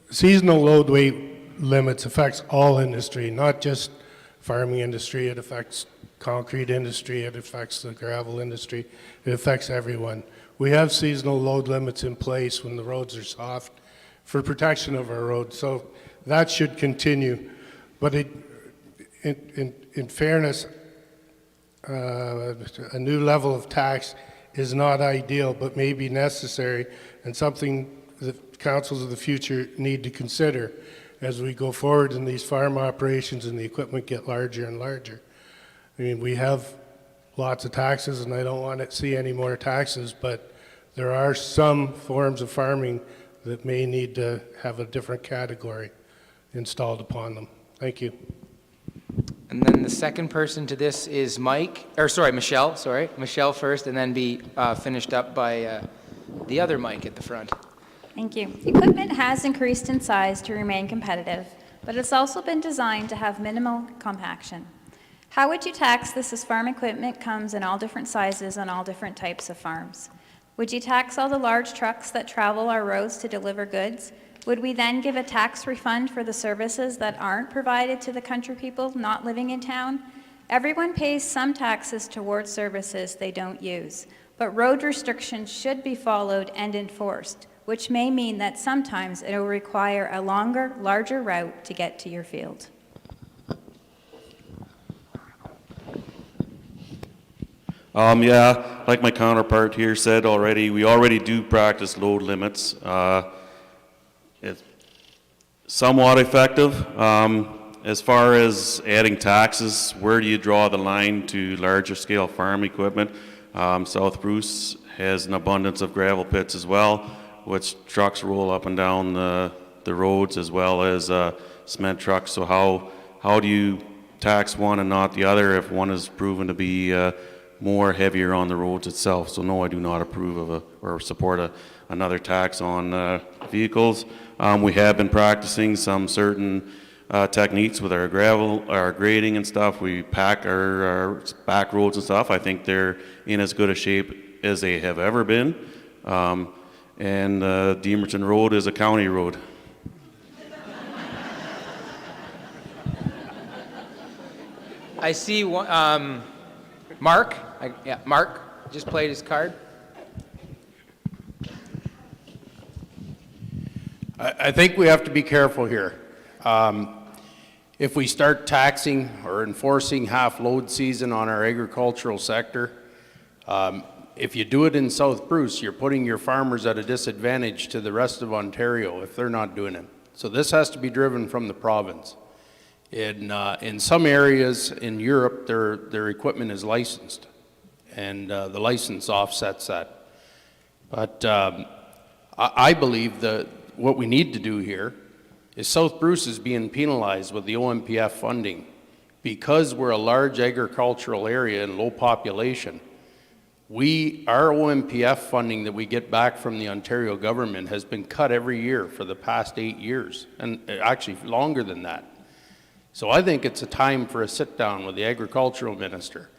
seasonal load weight limits affects all industry, not just farming industry. It affects concrete industry, it affects the gravel industry, it affects everyone. We have seasonal load limits in place when the roads are soft for protection of our roads, so that should continue. But in fairness, a new level of tax is not ideal, but may be necessary, and something that councils of the future need to consider as we go forward in these farm operations and the equipment get larger and larger. I mean, we have lots of taxes, and I don't want to see any more taxes, but there are some forms of farming that may need to have a different category installed upon them. Thank you. And then the second person to this is Michelle. Michelle first, and then be finished up by the other Mike at the front. Thank you. Equipment has increased in size to remain competitive, but it's also been designed to have minimal compaction. How would you tax this as farm equipment comes in all different sizes on all different types of farms? Would you tax all the large trucks that travel our roads to deliver goods? Would we then give a tax refund for the services that aren't provided to the country people not living in town? Everyone pays some taxes towards services they don't use, but road restrictions should be followed and enforced, which may mean that sometimes it will require a longer, larger route to get to your field. Yeah, like my counterpart here said already, we already do practice load limits. It's somewhat effective. As far as adding taxes, where do you draw the line to larger scale farm equipment? South Bruce has an abundance of gravel pits as well, which trucks roll up and down the roads, as well as cement trucks. So how do you tax one and not the other if one is proven to be more heavier on the roads itself? So no, I do not approve of or support another tax on vehicles. We have been practicing some certain techniques with our gravel, our grading and stuff. We pack our back roads and stuff. I think they're in as good a shape as they have ever been. And Demerton Road is a county road. I see one, Mark. Yeah, Mark just played his card. I think we have to be careful here. If we start taxing or enforcing half-load season on our agricultural sector, if you do it in South Bruce, you're putting your farmers at a disadvantage to the rest of Ontario if they're not doing it. So this has to be driven from the province. In some areas in Europe, their equipment is licensed, and the license offsets that. But I believe that what we need to do here is South Bruce is being penalized with the OMPF funding. Because we're a large agricultural area and low population, our OMPF funding that we get back from the Ontario government has been cut every year for the past 8 years, and actually longer than that. So I think it's a time for a sit-down with the agricultural minister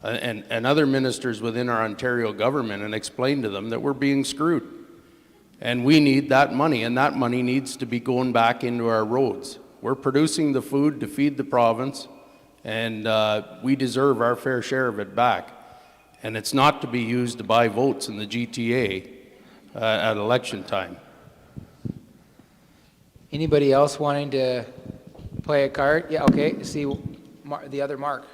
and other ministers within our Ontario government and explain to them that we're being screwed. And we need that money, and that money needs to be going back into our roads. We're producing the food to feed the province, and we deserve our fair share of it back. And it's not to be used to buy votes in the GTA at election time. Anybody else wanting to play a card? Yeah, okay. See the other Mark.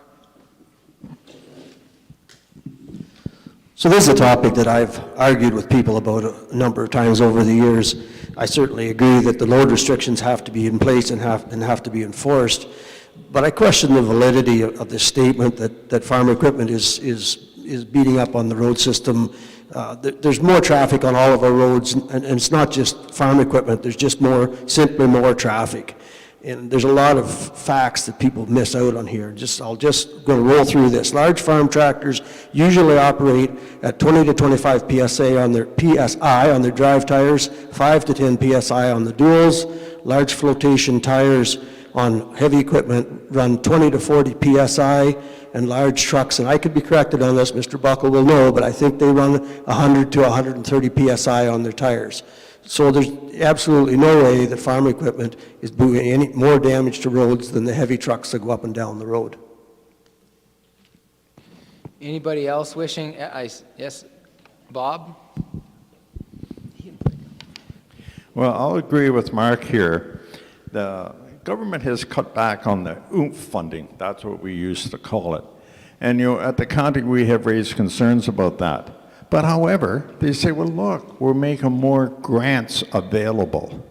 So this is a topic that I've argued with people about a number of times over the years. I certainly agree that the load restrictions have to be in place and have to be enforced, but I question the validity of the statement that farm equipment is beating up on the road system. There's more traffic on all of our roads, and it's not just farm equipment. There's just simply more traffic. And there's a lot of facts that people miss out on here. I'll just go roll through this. Large farm tractors usually operate at 20 to 25 PSI on their drive tires, 5 to 10 PSI on the duals. Large flotation tires on heavy equipment run 20 to 40 PSI, and large trucks, and I could be corrected on this, Mr. Buckle will know, but I think they run 100 to 130 PSI on their tires. So there's absolutely no way that farm equipment is doing any more damage to roads than the heavy trucks that go up and down the road. Anybody else wishing? Yes, Bob? Well, I'll agree with Mark here. The government has cut back on the OOMP funding. That's what we used to call it. And at the county, we have raised concerns about that. But however, they say, well, look, we're making more grants available.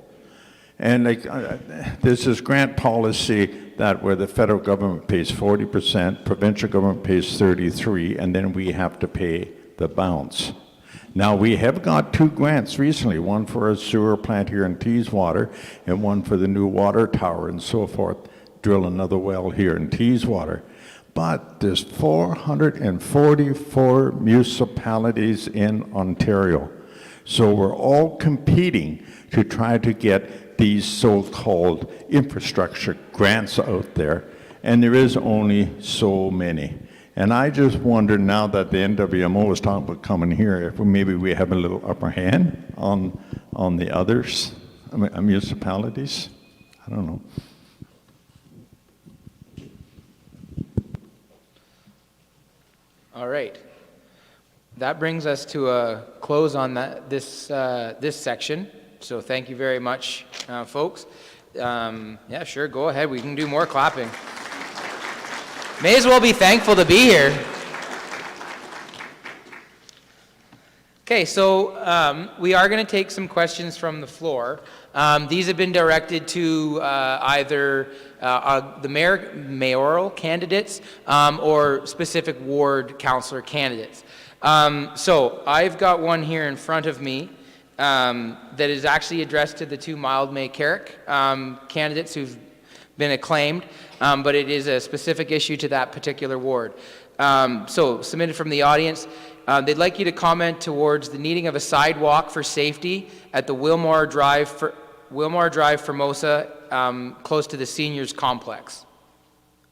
And there's this grant policy that where the federal government pays 40%, provincial government pays 33%, and then we have to pay the balance. Now, we have got 2 grants recently, one for a sewer plant here in Teeswater and one for the new water tower and so forth, drill another well here in Teeswater. But there's 444 municipalities in Ontario. So we're all competing to try to get these so-called infrastructure grants out there, and there is only so many. And I just wonder now that the NWMO is talking about coming here, if maybe we have a little upper hand on the others, municipalities. I don't know. All right. That brings us to a close on this section. So thank you very much, folks. Yeah, sure, go ahead. We can do more clapping. May as well be thankful to be here. Okay, so we are going to take some questions from the floor. These have been directed to either the mayoral candidates or specific ward councillor candidates. So I've got one here in front of me that is actually addressed to the two Mildmay Carrick candidates who've been acclaimed, but it is a specific issue to that particular ward. So submitted from the audience. They'd like you to comment towards the needing of a sidewalk for safety at the Wilmore Drive, Formosa, close to the seniors complex.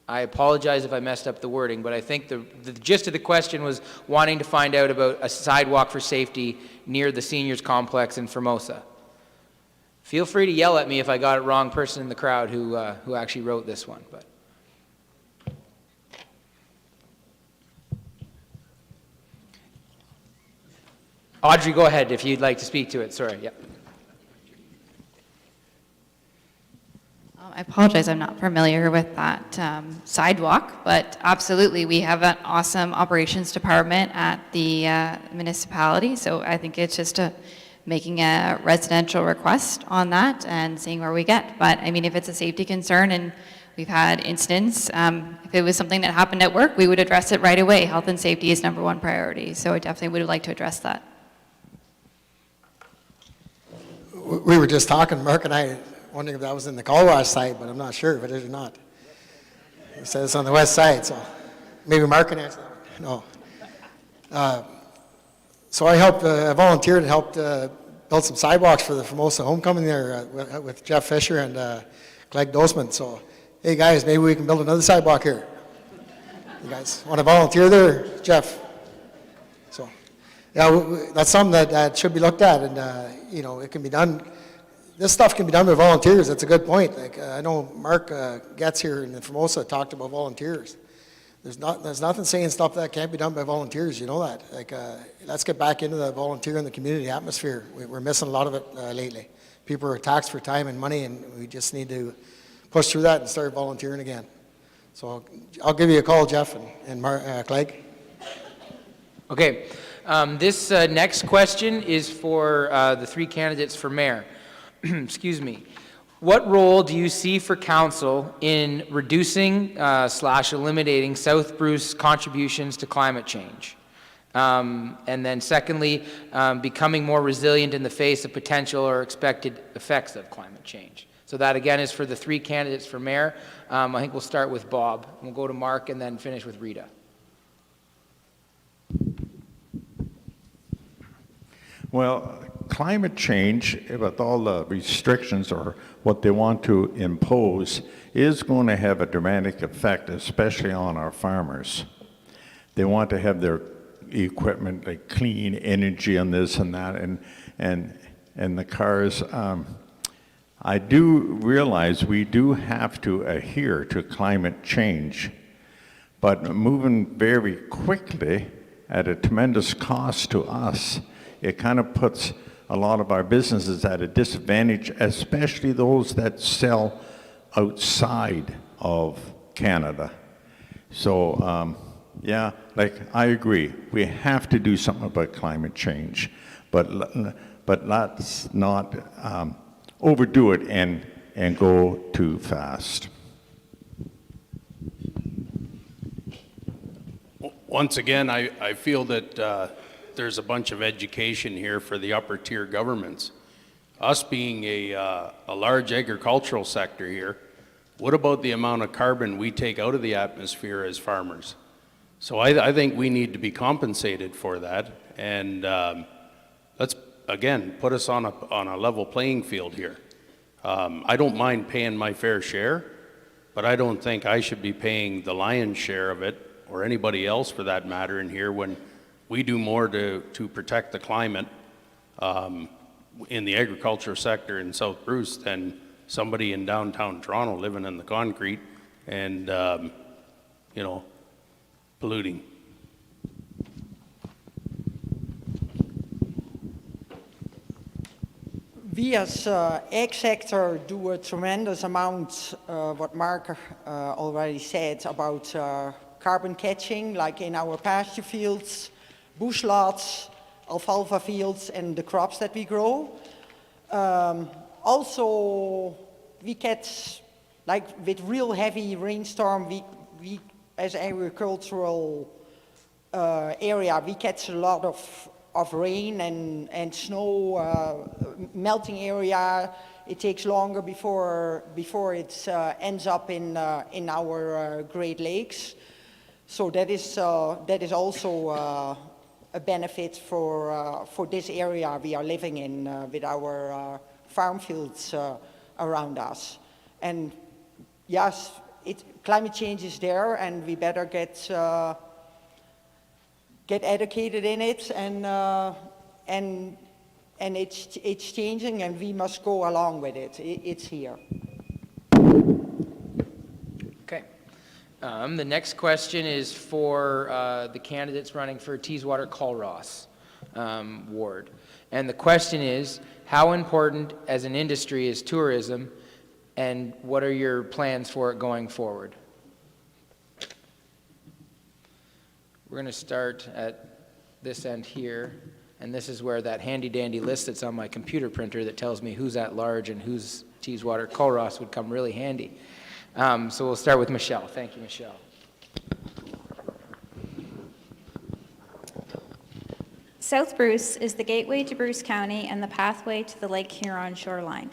I apologize if I messed up the wording, but I think the gist of the question was wanting to find out about a sidewalk for safety near the seniors complex in Formosa. Feel free to yell at me if I got it wrong, person in the crowd who actually wrote this one. But Audrey, go ahead if you'd like to speak to it. Sorry. Yeah. I apologize, I'm not familiar with that sidewalk, but absolutely, we have an awesome operations department at the municipality, so I think it's just making a residential request on that and seeing where we get. But I mean, if it's a safety concern and we've had incidents, if it was something that happened at work, we would address it right away. Health and safety is #1 priority, so I definitely would like to address that. We were just talking, Mark and I, wondering if that was in the Colorado side, but I'm not sure if it is or not. He says it's on the west side, so maybe Mark can answer that one. No. So I volunteered and helped build some sidewalks for the Formosa homecoming there with Jeff Fisher and Clegg Dosman. So, hey guys, maybe we can build another sidewalk here. You guys want to volunteer there, Jeff? So, yeah, that's something that should be looked at, and you know, it can be done. This stuff can be done by volunteers. That's a good point. Like I know Mark Getz here in Formosa talked about volunteers. There's nothing saying stuff that can't be done by volunteers. You know that. Like let's get back into the volunteer and the community atmosphere. We're missing a lot of it lately. People are taxed for time and money, and we just need to push through that and start volunteering again. So I'll give you a call, Jeff and Clegg. Okay. This next question is for the three candidates for mayor. Excuse me. What role do you see for council in reducing / eliminating South Bruce contributions to climate change? And then secondly, becoming more resilient in the face of potential or expected effects of climate change. So that again is for the three candidates for mayor. I think we'll start with Bob. We'll go to Mark and then finish with Rita. Well, climate change, with all the restrictions or what they want to impose, is going to have a dramatic effect, especially on our farmers. They want to have their equipment, like clean energy and this and that, and the cars. I do realize we do have to adhere to climate change, but moving very quickly at a tremendous cost to us, it kind of puts a lot of our businesses at a disadvantage, especially those that sell outside of Canada. So, yeah, like I agree, we have to do something about climate change, but let's not overdo it and go too fast. Once again, I feel that there's a bunch of education here for the upper tier governments. Us being a large agricultural sector here, what about the amount of carbon we take out of the atmosphere as farmers? So I think we need to be compensated for that, and let's again put us on a level playing field here. I don't mind paying my fair share, but I don't think I should be paying the lion's share of it, or anybody else for that matter in here, when we do more to protect the climate in the agriculture sector in South Bruce than somebody in downtown Toronto living in the concrete and, you know, polluting. We as ag sector do a tremendous amount, what Mark already said about carbon catching, like in our pasture fields, bush lots, alfalfa fields, and the crops that we grow. Also, we catch, like with real heavy rainstorm, we as agricultural area, we catch a lot of rain and snow, melting area. It takes longer before it ends up in our Great Lakes. So that is also a benefit for this area we are living in with our farm fields around us. And yes, climate change is there, and we better get educated in it, and it's changing, and we must go along with it. It's here. Okay. The next question is for the candidates running for Teeswater Culross ward. And the question is, how important as an industry is tourism, and what are your plans for it going forward? We're going to start at this end here, and this is where that handy-dandy list that's on my computer printer that tells me who's at large and who's Teeswater Culross would come really handy. So we'll start with Michelle. Thank you, Michelle. South Bruce is the gateway to Bruce County and the pathway to the Lake Huron shoreline.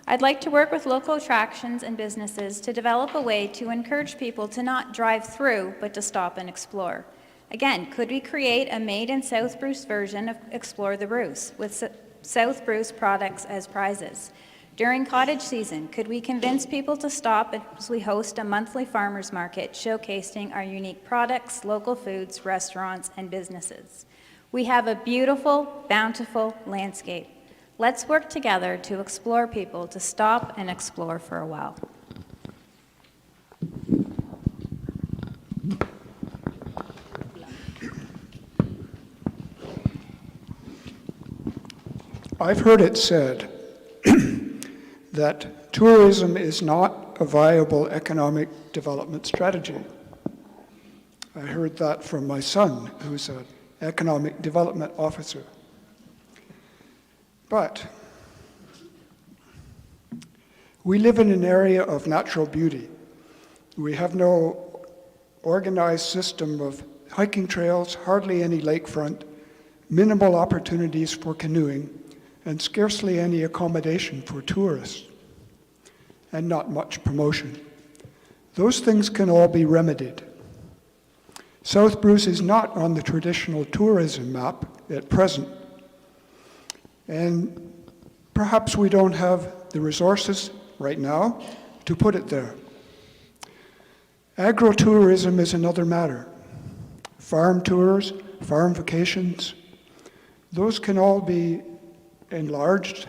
I'd like to work with local attractions and businesses to develop a way to encourage people to not drive through, but to stop and explore. Again, could we create a made in South Bruce version of Explore the Bruce with South Bruce products as prizes? During cottage season, could we convince people to stop as we host a monthly farmers market showcasing our unique products, local foods, restaurants, and businesses? We have a beautiful, bountiful landscape. Let's work together to explore people to stop and explore for a while. I've heard it said that tourism is not a viable economic development strategy. I heard that from my son, who's an economic development officer. But we live in an area of natural beauty. We have no organized system of hiking trails, hardly any lakefront, minimal opportunities for canoeing, and scarcely any accommodation for tourists, and not much promotion. Those things can all be remedied. South Bruce is not on the traditional tourism map at present, and perhaps we don't have the resources right now to put it there. Agro-tourism is another matter. Farm tours, farm vacations, those can all be enlarged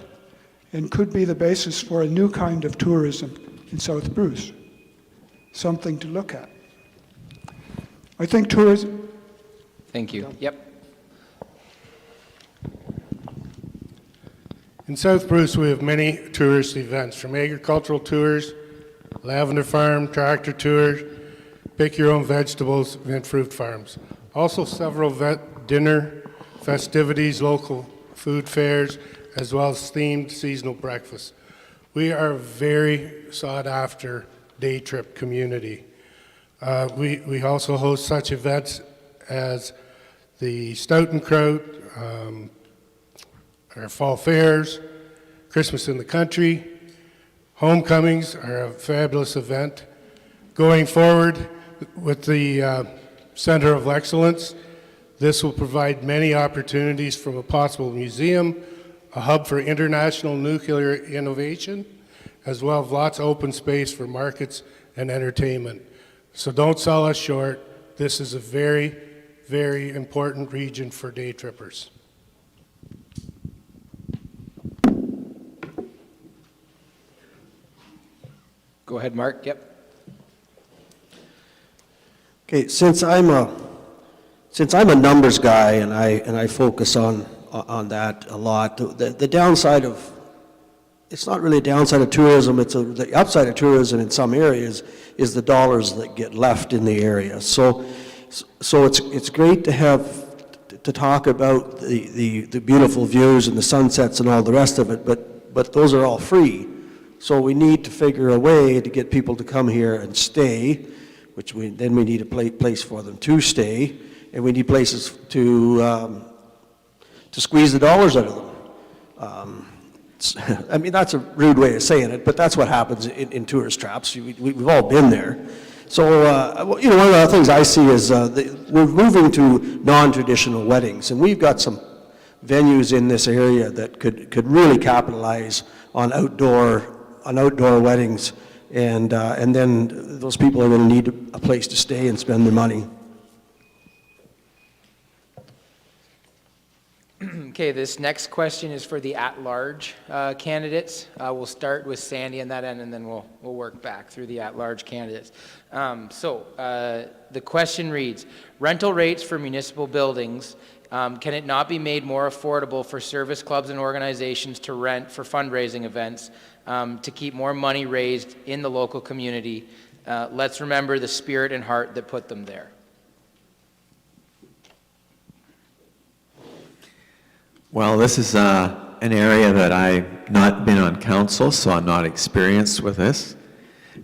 and could be the basis for a new kind of tourism in South Bruce, something to look at. I think tourism... Thank you. Yep. In South Bruce, we have many tourist events, from agricultural tours, lavender farm, tractor tours, pick your own vegetables, and fruit farms. Also several dinner festivities, local food fairs, as well as themed seasonal breakfasts. We are a very sought-after day trip community. We also host such events as the Stout and Kraut, our fall fairs, Christmas in the Country. Homecomings are a fabulous event. Going forward with the Center of Excellence, this will provide many opportunities from a possible museum, a hub for international nuclear innovation, as well as lots of open space for markets and entertainment. So don't sell us short. this is a very, very important region for day trippers. Go ahead, Mark. Yep. Okay, since I'm a numbers guy and I focus on that a lot, the downside of, it's not really a downside of tourism, the upside of tourism in some areas is the dollars that get left in the area. So it's great to have to talk about the beautiful views and the sunsets and all the rest of it, but those are all free. So we need to figure a way to get people to come here and stay, which then we need a place for them to stay, and we need places to squeeze the dollars out of them. I mean, that's a rude way of saying it, but that's what happens in tourist traps. We've all been there. So, one of the things I see is we're moving to non-traditional weddings, and we've got some venues in this area that could really capitalize on outdoor weddings, and then those people are going to need a place to stay and spend their money. Okay, this next question is for the at-large candidates. We'll start with Sandy on that end, and then we'll work back through the at-large candidates. The question reads, rental rates for municipal buildings, can it not be made more affordable for service clubs and organizations to rent for fundraising events to keep more money raised in the local community? Let's remember the spirit and heart that put them there. Well, this is an area that I've not been on council, so I'm not experienced with this.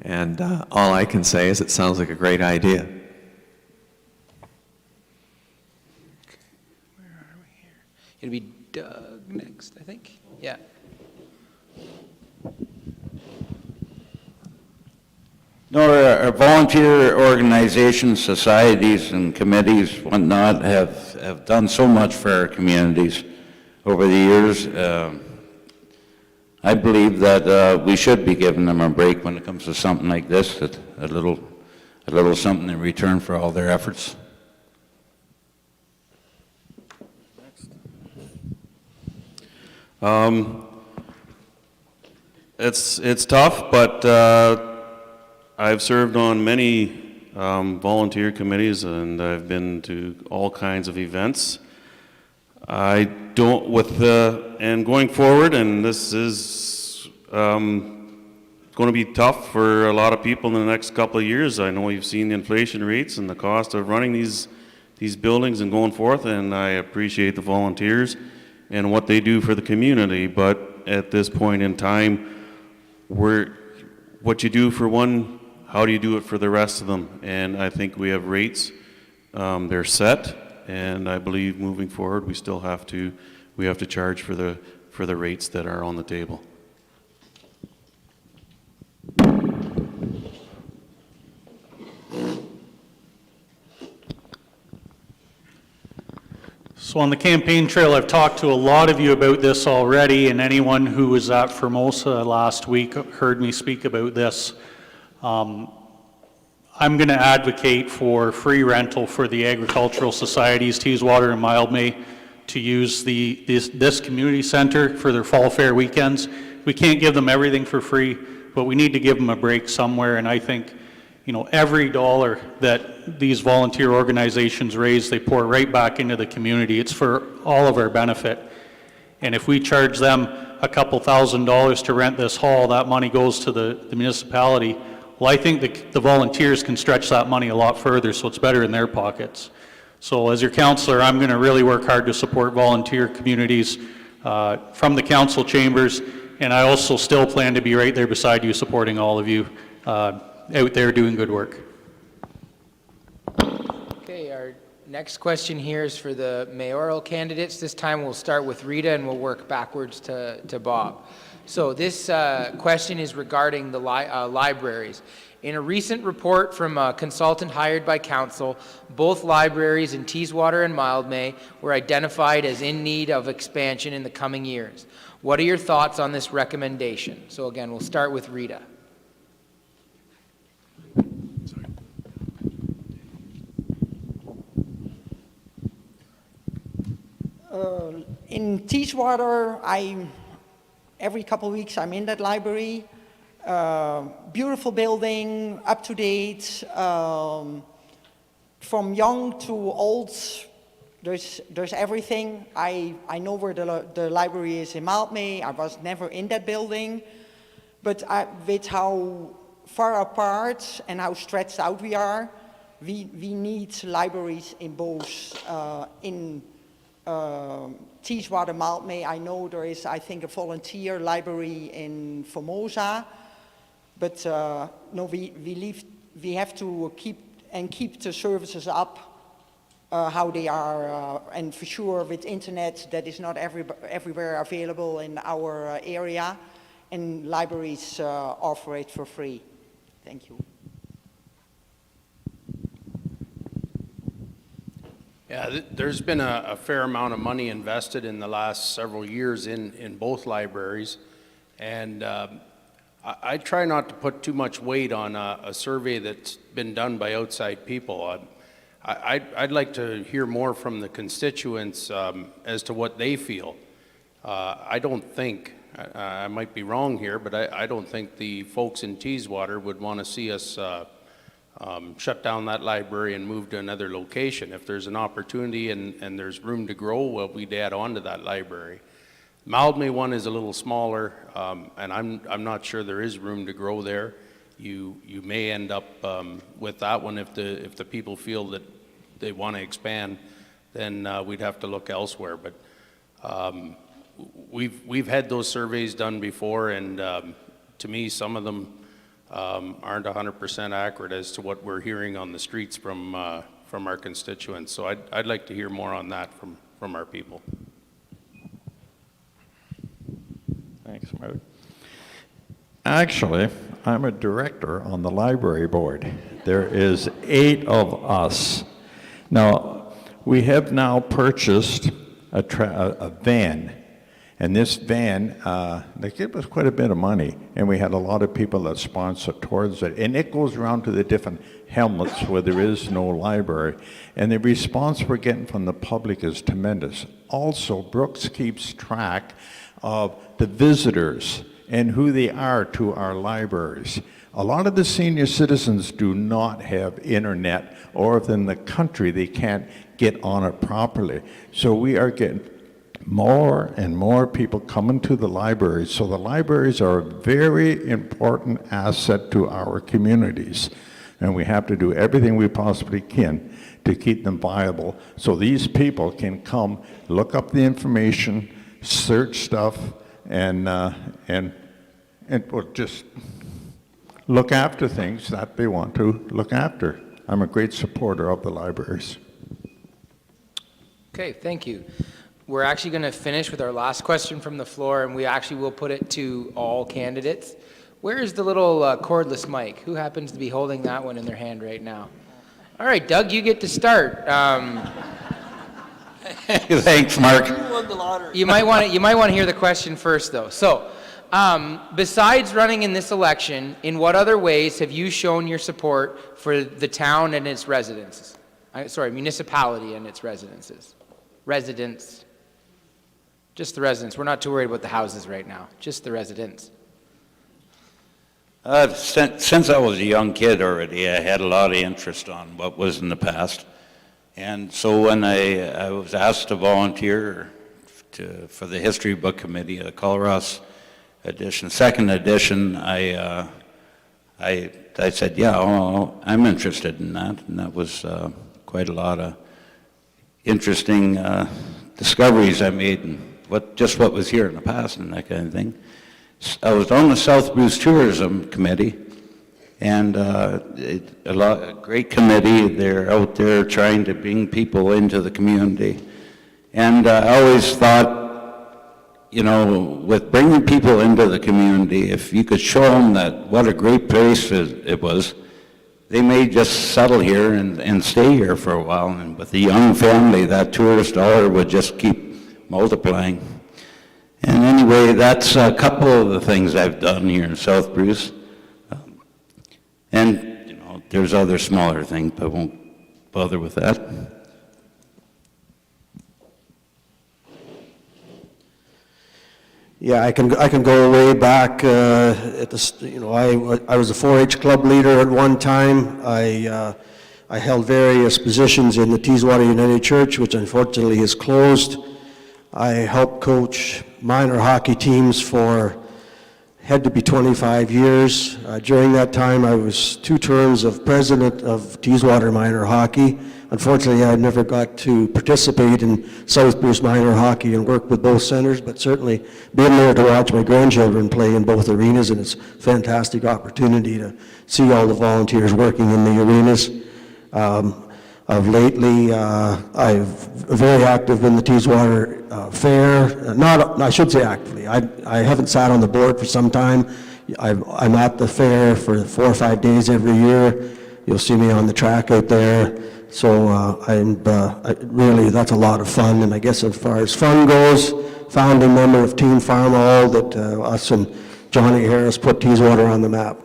And all I can say is it sounds like a great idea. Okay, where are we here? It'll be Doug next, I think. Yeah. No, our volunteer organizations, societies, and committees, whatnot, have done so much for our communities over the years. I believe that we should be giving them a break when it comes to something like this, a little something in return for all their efforts. It's tough, but I've served on many volunteer committees, and I've been to all kinds of events. I don't, and going forward, and this is going to be tough for a lot of people in the next couple of years. I know you've seen the inflation rates and the cost of running these buildings and going forth, and I appreciate the volunteers and what they do for the community, but at this point in time, what you do for one, how do you do it for the rest of them? And I think we have rates, they're set. And I believe moving forward, we still have to charge for the rates that are on the table. So on the campaign trail, I've talked to a lot of you about this already, and anyone who was at Formosa last week heard me speak about this. I'm going to advocate for free rental for the agricultural societies, Teeswater and Mildmay, to use this community center for their fall fair weekends. We can't give them everything for free, but we need to give them a break somewhere, and I think, every dollar that these volunteer organizations raise, they pour right back into the community. It's for all of our benefit. And if we charge them a couple $1,000s to rent this hall, that money goes to the municipality. Well, I think the volunteers can stretch that money a lot further, so it's better in their pockets. So as your councillor, I'm going to really work hard to support volunteer communities from the council chambers, and I also still plan to be right there beside you, supporting all of you out there doing good work. Okay, our next question here is for the mayoral candidates. This time we'll start with Rita and we'll work backwards to Bob. So this question is regarding the libraries. In a recent report from a consultant hired by council, both libraries in Teeswater and Mildmay were identified as in need of expansion in the coming years. What are your thoughts on this recommendation? So again, we'll start with Rita. In Teeswater, every couple of weeks I'm in that library. Beautiful building, up to date. From young to old, there's everything. I know where the library is in Maltme. I was never in that building. But with how far apart and how stretched out we are, we need libraries in both. In Teeswater, Maltme, I know there is, I think, a volunteer library in Formosa. But no, we have to keep the services up how they are, and for sure with internet that is not everywhere available in our area, and libraries offer it for free. Thank you. Yeah, there's been a fair amount of money invested in the last several years in both libraries, and I try not to put too much weight on a survey that's been done by outside people. I'd like to hear more from the constituents as to what they feel. I don't think, I might be wrong here, but I don't think the folks in Teeswater would want to see us shut down that library and move to another location. If there's an opportunity and there's room to grow, well, we'd add on to that library. Maltme one is a little smaller, and I'm not sure there is room to grow there. You may end up with that one if the people feel that they want to expand, then we'd have to look elsewhere. But we've had those surveys done before, and to me, some of them aren't 100% accurate as to what we're hearing on the streets from our constituents. So I'd like to hear more on that from our people. Thanks, Mark. Actually, I'm a director on the library board. There is 8 of us. Now, we have now purchased a van, and this van, they gave us quite a bit of money, and we had a lot of people that sponsored towards it, and it goes around to the different hamlets where there is no library, and the response we're getting from the public is tremendous. Also, Brooks keeps track of the visitors and who they are to our libraries. A lot of the senior citizens do not have internet, or if in the country they can't get on it properly. So we are getting more and more people coming to the libraries. So the libraries are a very important asset to our communities. And we have to do everything we possibly can to keep them viable so these people can come, look up the information, search stuff, and just look after things that they want to look after. I'm a great supporter of the libraries. Okay, thank you. We're actually going to finish with our last question from the floor, and we actually will put it to all candidates. Where is the little cordless mic? Who happens to be holding that one in their hand right now? All right, Doug, you get to start. Thanks, Mark. You might want to hear the question first, though. So, besides running in this election, in what other ways have you shown your support for the town and its residents? Municipality and its residences. Residents. Just the residents. We're not too worried about the houses right now. Just the residents. Since I was a young kid already, I had a lot of interest on what was in the past. And so when I was asked to volunteer for the History Book Committee, the Colross edition, second edition, I said, yeah, I'm interested in that. And that was quite a lot of interesting discoveries I made and what was here in the past and that kind of thing. I was on the South Bruce Tourism Committee, and a great committee. They're out there trying to bring people into the community. And I always thought, with bringing people into the community, if you could show them that what a great place it was, they may just settle here and stay here for a while. And with a young family, that tourist dollar would just keep multiplying. And anyway, that's a couple of the things I've done here in South Bruce. And, there's other smaller things, but I won't bother with that. Yeah, I can go way back. At the I was a 4-H club leader at one time. I held various positions in the Teeswater United Church, which unfortunately is closed. I helped coach minor hockey teams for had to be 25 years. During that time, I was 2 terms of president of Teeswater Minor Hockey. Unfortunately, I never got to participate in South Bruce Minor Hockey and work with both centers, but certainly being there to watch my grandchildren play in both arenas, and it's a fantastic opportunity to see all the volunteers working in the arenas. Of lately, I'm very active in the Teeswater Fair. I should say actively. I haven't sat on the board for some time. I'm at the fair for 4 or 5 days every year. You'll see me on the track out there. So really, that's a lot of fun. And I guess as far as fun goes, founding member of Team Farm All, that us and Johnny Harris put Teeswater on the map.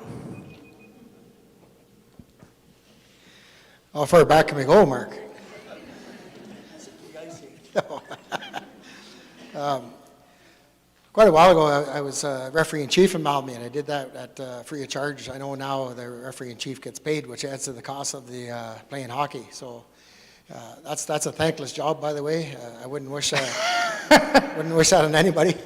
How far back can we go, Mark? Quite a while ago, I was referee in chief in Malmby, and I did that at free of charge. I know now the referee in chief gets paid, which adds to the cost of the playing hockey. So that's a thankless job, by the way. I wouldn't wish that on anybody.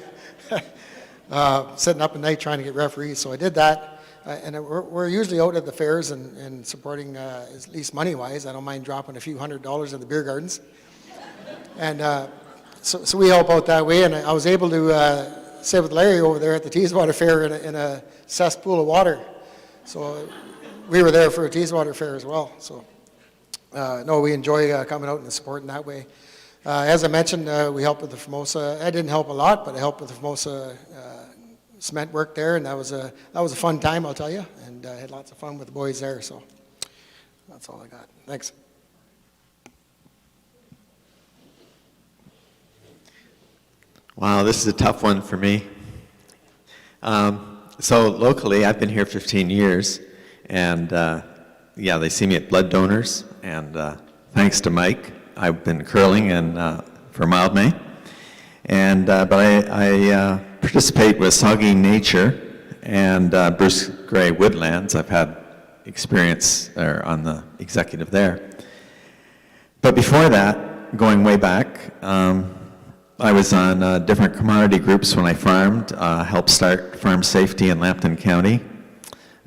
Sitting up at night trying to get referees. So I did that. And we're usually out at the fairs and supporting, at least money-wise. I don't mind dropping a few $100s in the beer gardens. And so we help out that way. And I was able to sit with Larry over there at the Teeswater Fair in a cesspool of water. So we were there for a Teeswater Fair as well. So no, we enjoy coming out and supporting that way. As I mentioned, we helped with the Formosa. I didn't help a lot, but I helped with the Formosa cement work there, and that was a fun time, I'll tell you, and I had lots of fun with the boys there. So that's all I got. Thanks. Wow, this is a tough one for me. So locally, I've been here 15 years, and yeah, they see me at blood donors, and thanks to Mike, I've been curling and for Mildmay, and but I participate with Saugeen Nature and Bruce Gray Woodlands. I've had experience on the executive there. But before that, going way back, I was on different commodity groups when I farmed, helped start farm safety in Lambton County.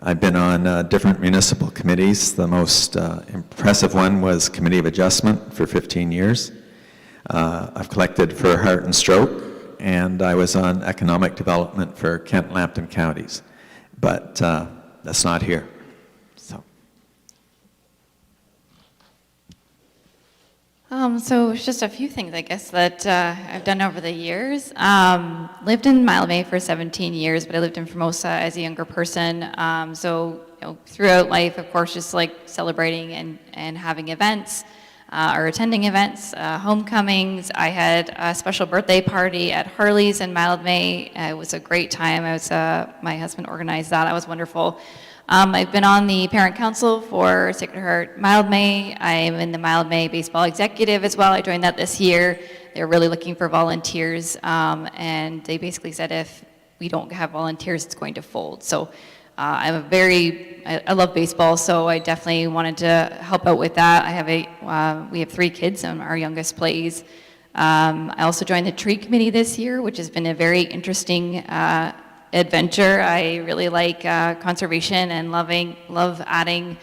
I've been on different municipal committees. The most impressive one was Committee of Adjustment for 15 years. I've collected for Heart and Stroke, and I was on economic development for Kent and Lambton counties, but that's not here. So just a few things, I guess, that I've done over the years. Lived in Mildmay for 17 years, but I lived in Formosa as a younger person. So throughout life, of course, just like celebrating and having events. Or attending events, homecomings. I had a special birthday party at Harley's in Mildmay. It was a great time. My husband organized that. It was wonderful. I've been on the parent council for Sacred Heart Mildmay. I'm in the Mildmay Baseball Executive as well. I joined that this year. They're really looking for volunteers, and they basically said if we don't have volunteers, it's going to fold. So I love baseball, so I definitely wanted to help out with that. We have 3 kids, and our youngest plays. I also joined the tree committee this year, which has been a very interesting adventure. I really like conservation and love adding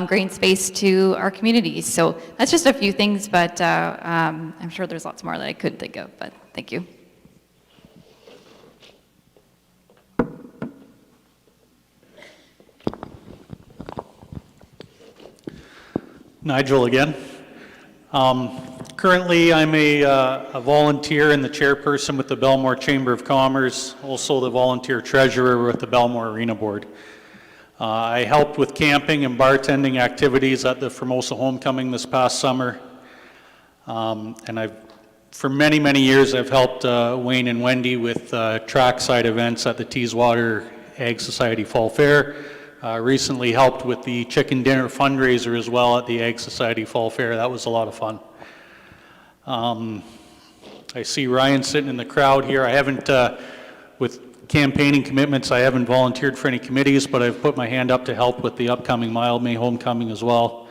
green space to our communities. So that's just a few things, but I'm sure there's lots more that I could think of, but thank you. Nigel again. Currently, I'm a volunteer and the chairperson with the Belmore Chamber of Commerce, also the volunteer treasurer with the Belmore Arena Board. I helped with camping and bartending activities at the Formosa Homecoming this past summer. And for many, many years, I've helped Wayne and Wendy with trackside events at the Teeswater Ag Society Fall Fair. Recently helped with the chicken dinner fundraiser as well at the Ag Society Fall Fair. That was a lot of fun. I see Ryan sitting in the crowd here. I haven't with campaigning commitments, I haven't volunteered for any committees, but I've put my hand up to help with the upcoming Mile May Homecoming as well.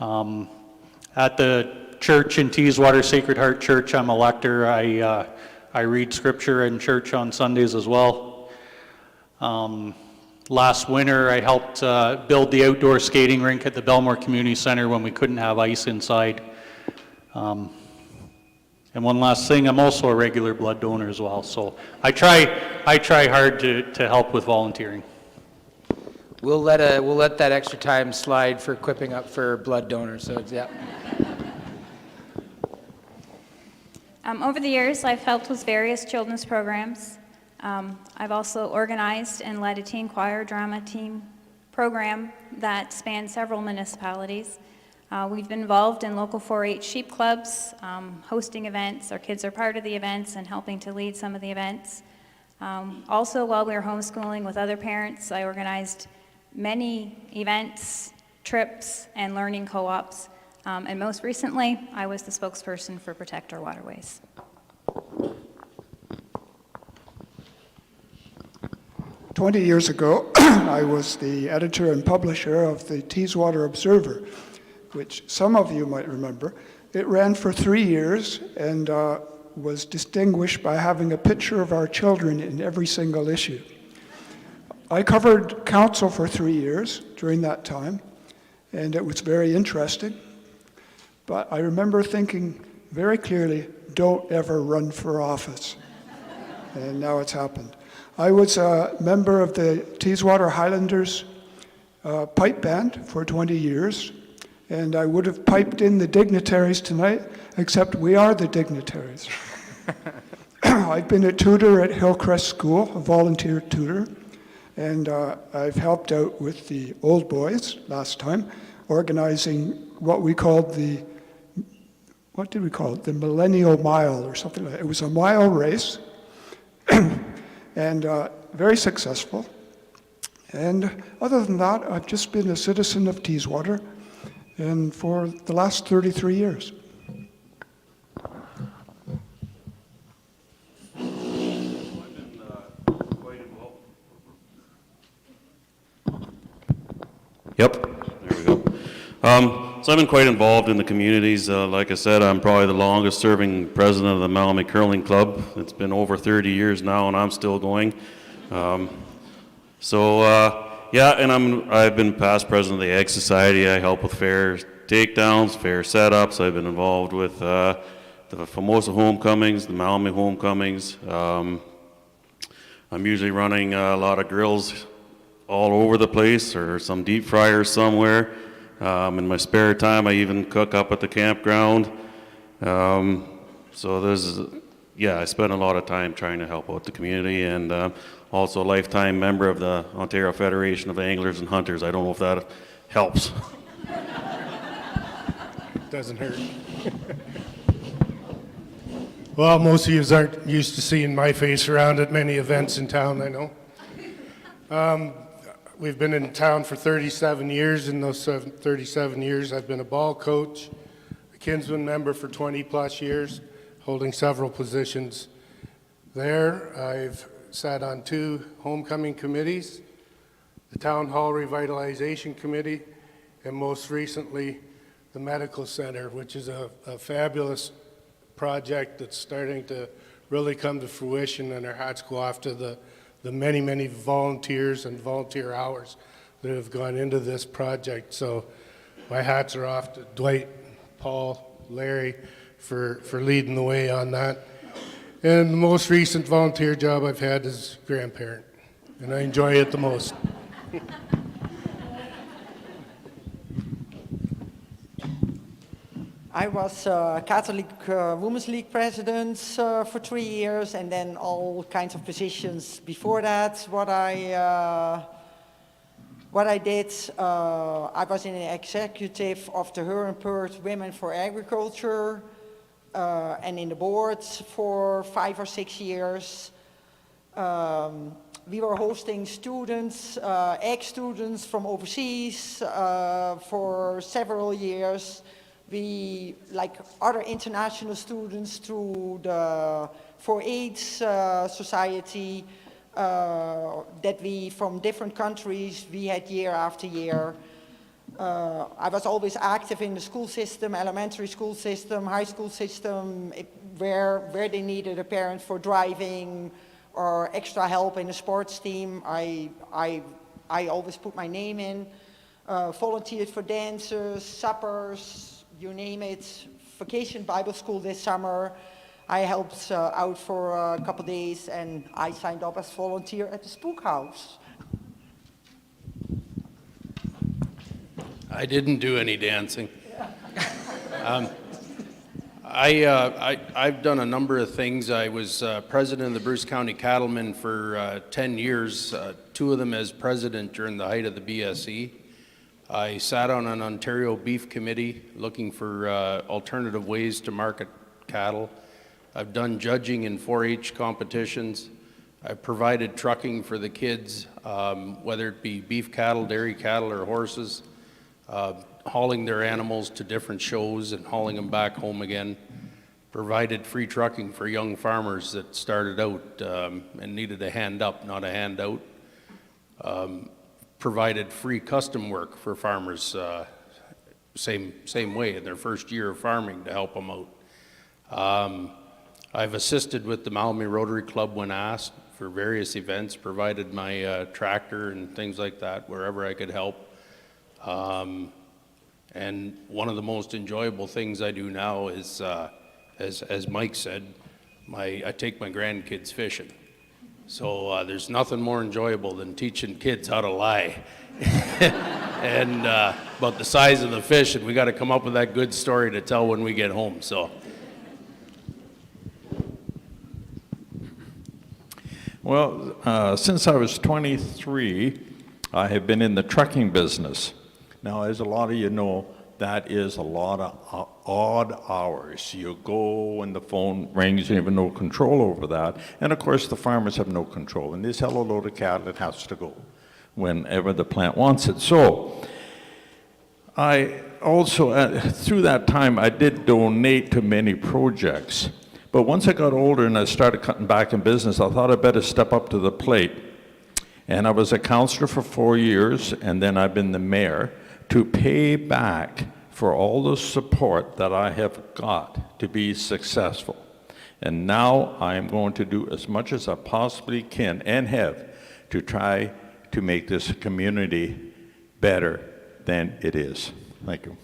At the church in Teeswater, Sacred Heart Church, I'm a lector. I read scripture in church on Sundays as well. Last winter, I helped build the outdoor skating rink at the Belmore Community Center when we couldn't have ice inside. And one last thing, I'm also a regular blood donor as well. So I try hard to help with volunteering. We'll let that extra time slide for equipping up for blood donors. So yeah. Over the years, I've helped with various children's programs. I've also organized and led a teen choir drama team program that spans several municipalities. We've been involved in local 4-H sheep clubs, hosting events. Our kids are part of the events and helping to lead some of the events. Also, while we were homeschooling with other parents, I organized many events, trips, and learning co-ops. And most recently, I was the spokesperson for Protect Our Waterways. 20 years ago, I was the editor and publisher of the Teeswater Observer, which some of you might remember. It ran for 3 years and was distinguished by having a picture of our children in every single issue. I covered council for 3 years during that time, and it was very interesting. But I remember thinking very clearly, don't ever run for office. And now it's happened. I was a member of the Teeswater Highlanders pipe band for 20 years, and I would have piped in the dignitaries tonight, except we are the dignitaries. I've been a tutor at Hillcrest School, a volunteer tutor, and I've helped out with the old boys last time, organizing what we called the Millennial Mile or something like that. It was a mile race, and very successful. And other than that, I've just been a citizen of Teeswater, and for the last 33 years. Yep, there we go. So I've been quite involved in the communities. Like I said, I'm probably the longest serving president of the Malmey Curling Club. It's been over 30 years now, and I'm still going. Yeah, and I've been past president of the Ag Society. I help with fair takedowns, fair setups. I've been involved with the Famosa homecomings, the Malmey homecomings. I'm usually running a lot of grills all over the place, or some deep fryers somewhere. In my spare time, I even cook up at the campground. So I spend a lot of time trying to help out the community, and also a lifetime member of the Ontario Federation of Anglers and Hunters. I don't know if that helps. Doesn't hurt. Well, most of you aren't used to seeing my face around at many events in town, I know. We've been in town for 37 years. In those 37 years, I've been a ball coach, a Kinsman member for 20 plus years, holding several positions there. I've sat on 2 homecoming committees, the Town Hall Revitalization Committee, and most recently, the Medical Center, which is a fabulous project that's starting to really come to fruition, and our hats go off to the many, many volunteers and volunteer hours that have gone into this project. So my hats are off to Dwight, Paul, Larry for leading the way on that. And the most recent volunteer job I've had is grandparent, and I enjoy it the most. I was Catholic Women's League president for 3 years, and then all kinds of positions before that. What I did, I was in the executive of the Huron Perth Women for Agriculture, and in the board for 5 or 6 years. We were hosting students, ag students from overseas for several years. We, like other international students, through the 4-H Society, that we, from different countries, we had year after year. I was always active in the school system, elementary school system, high school system, where they needed a parent for driving or extra help in the sports team. I always put my name in, volunteered for dances, suppers, you name it. Vacation Bible school this summer. I helped out for a couple days, and I signed up as volunteer at the Spook House. I didn't do any dancing. I've done a number of things. I was president of the Bruce County Cattlemen for 10 years, 2 of them as president during the height of the BSE. I sat on an Ontario Beef Committee looking for alternative ways to market cattle. I've done judging in 4-H competitions. I've provided trucking for the kids, whether it be beef cattle, dairy cattle, or horses, hauling their animals to different shows and hauling them back home again. Provided free trucking for young farmers that started out and needed a hand up, not a handout. Provided free custom work for farmers, same way in their first year of farming to help them out. I've assisted with the Malamee Rotary Club when asked for various events, provided my tractor and things like that wherever I could help. And one of the most enjoyable things I do now is, as Mike said, I take my grandkids fishing. So there's nothing more enjoyable than teaching kids how to lie. And about the size of the fish, and we got to come up with that good story to tell when we get home. So. Well, since I was 23, I have been in the trucking business. Now, as a lot of you know, that is a lot of odd hours. You go and the phone rings, you have no control over that. And of course, the farmers have no control. And they sell a load of cattle, it has to go whenever the plant wants it. So I also, through that time, I did donate to many projects. But once I got older and I started cutting back in business, I thought I'd better step up to the plate. And I was a councillor for 4 years, and then I've been the mayor, to pay back for all the support that I have got to be successful. And now I am going to do as much as I possibly can and have to try to make this community better than it is. Thank you.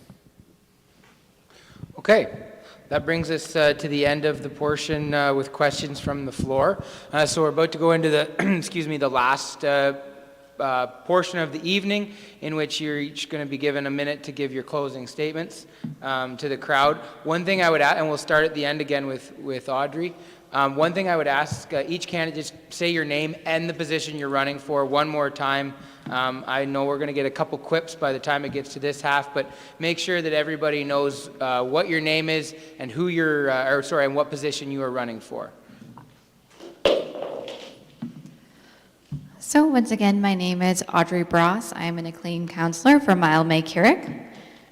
Okay. That brings us to the end of the portion with questions from the floor. So we're about to go into the, excuse me, the last portion of the evening, in which you're each going to be given a minute to give your closing statements to the crowd. One thing I would add, and we'll start at the end again with Audrey. One thing I would ask each candidate, just say your name and the position you're running for one more time. I know we're going to get a couple quips by the time it gets to this half, but make sure that everybody knows what your name is and who you're, and what position you are running for. So once again, my name is Audrey Bross. I am an acclaimed counselor for Mile-May-Carrick.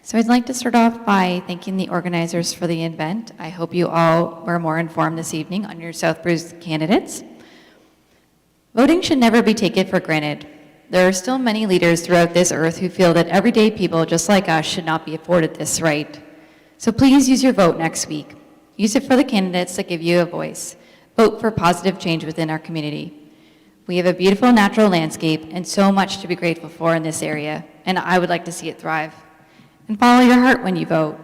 So I'd like to start off by thanking the organizers for the event. I hope you all were more informed this evening on your South Bruce candidates. Voting should never be taken for granted. There are still many leaders throughout this earth who feel that everyday people just like us should not be afforded this right. So please use your vote next week. Use it for the candidates that give you a voice. Vote for positive change within our community. We have a beautiful natural landscape and so much to be grateful for in this area, and I would like to see it thrive. And follow your heart when you vote.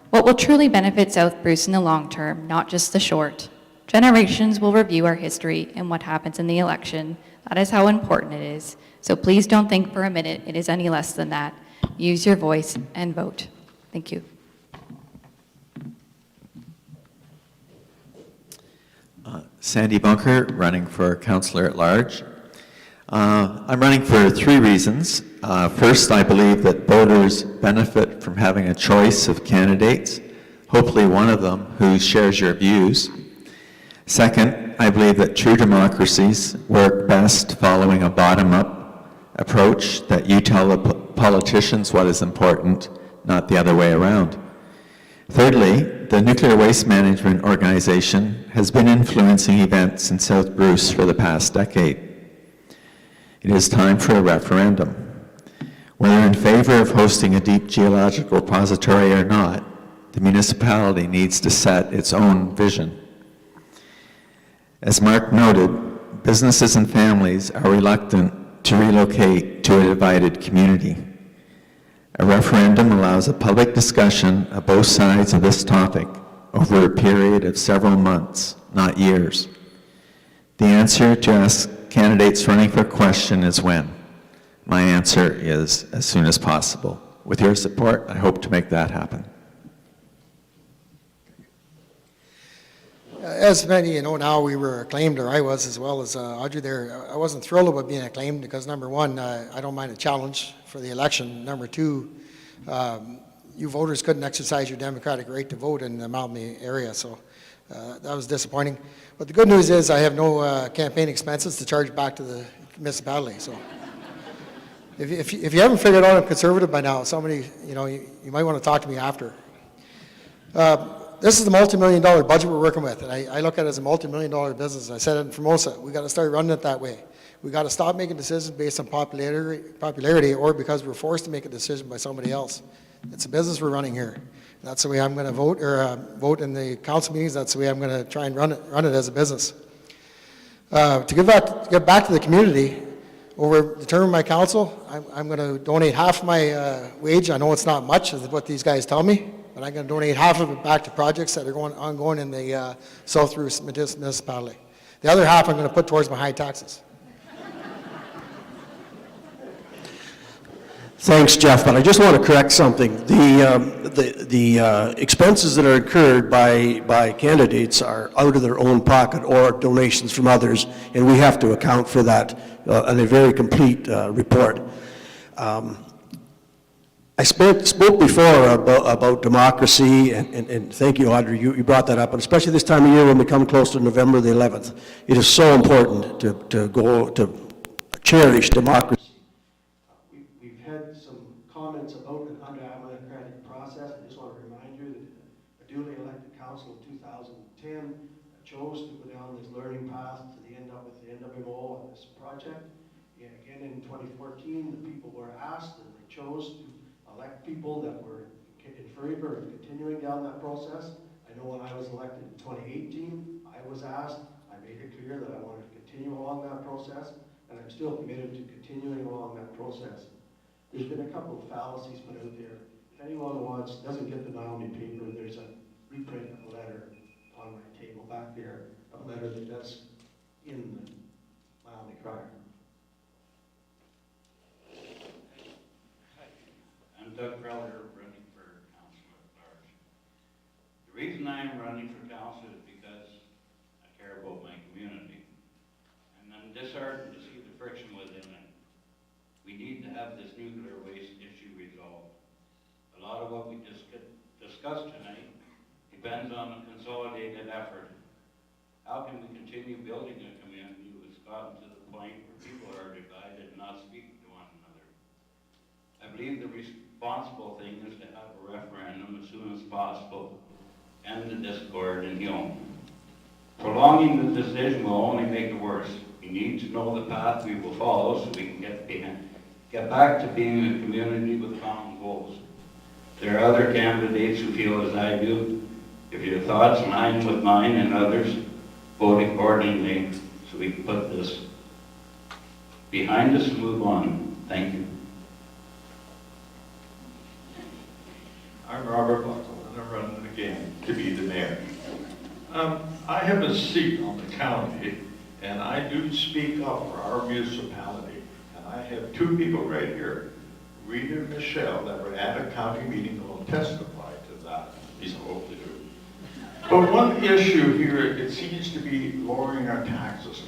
What will truly benefit South Bruce in the long term, not just the short. Generations will review our history and what happens in the election. That is how important it is. So please don't think for a minute it is any less than that. Use your voice and vote. Thank you. Sandy Bunker, running for councillor at large. I'm running for 3 reasons. First, I believe that voters benefit from having a choice of candidates, hopefully one of them who shares your views. Second, I believe that true democracies work best following a bottom-up approach, that you tell the politicians what is important, not the other way around. Thirdly, the Nuclear Waste Management Organization has been influencing events in South Bruce for the past decade. It is time for a referendum. Whether in favor of hosting a deep geological repository or not, the municipality needs to set its own vision. As Mark noted, businesses and families are reluctant to relocate to a divided community. A referendum allows a public discussion of both sides of this topic over a period of several months, not years. The answer to ask candidates running for question is when. My answer is as soon as possible. With your support, I hope to make that happen. As many know now, we were acclaimed, or I was, as well as Audrey there. I wasn't thrilled about being acclaimed because, number one, I don't mind a challenge for the election. Number two, you voters couldn't exercise your democratic right to vote in the Mountain area, so that was disappointing. But the good news is I have no campaign expenses to charge back to the municipality. So if you haven't figured out I'm conservative by now, somebody, you might want to talk to me after. This is the multi-million-dollar budget we're working with, and I look at it as a multi-million-dollar business. I said it in Formosa. We got to start running it that way. We got to stop making decisions based on popularity or because we're forced to make a decision by somebody else. It's a business we're running here. That's the way I'm going to vote, or vote in the council meetings. That's the way I'm going to try and run it as a business. To get back to the community, over the term of my council, I'm going to donate half my wage. I know it's not much, is what these guys tell me, but I'm going to donate half of it back to projects that are ongoing in the South Bruce municipality. The other half I'm going to put towards my high taxes. Thanks, Jeff, but I just want to correct something. The expenses that are incurred by candidates are out of their own pocket or donations from others, and we have to account for that in a very complete report. I spoke before about democracy, and thank you, Audrey, you brought that up, and especially this time of year when we come close to November the 11th. It is so important to cherish democracy. We've had some comments about an undemocratic process. I just want to remind you that a duly elected council in 2010 chose to go down this learning path to end up with the NWO on this project. And again, in 2014, the people were asked, and they chose to elect people that were in favor of continuing down that process. I know when I was elected in 2018, I was asked, I made it clear that I wanted to continue along that process, and I'm still committed to continuing along that process. There's been a couple of fallacies put out there. If anyone doesn't get the Mountain paper, there's a reprint of a letter on my table back there, a letter that's in the Mountain Crier. I'm Doug Crowder, running for council at large. The reason I'm running for council is because I care about my community. And I'm disheartened to see the friction within it. We need to have this nuclear waste issue resolved. A lot of what we discussed tonight depends on a consolidated effort. How can we continue building a community that's gotten to the point where people are divided and not speaking to one another? I believe the responsible thing is to have a referendum as soon as possible, end the discord and heal. Prolonging the decision will only make it worse. We need to know the path we will follow so we can get back to being a community with common goals. There are other candidates who feel as I do. If your thoughts align with mine and others, vote accordingly so we can put this behind us and move on. Thank you. I'm Robert Buckle, and I'm running again to be the mayor. I have a seat on the county, and I do speak up for our municipality. And I have two people right here, Rita and Michelle, that were at a county meeting that will testify to that. At least I hope they do. But one issue here, it seems to be lowering our taxes.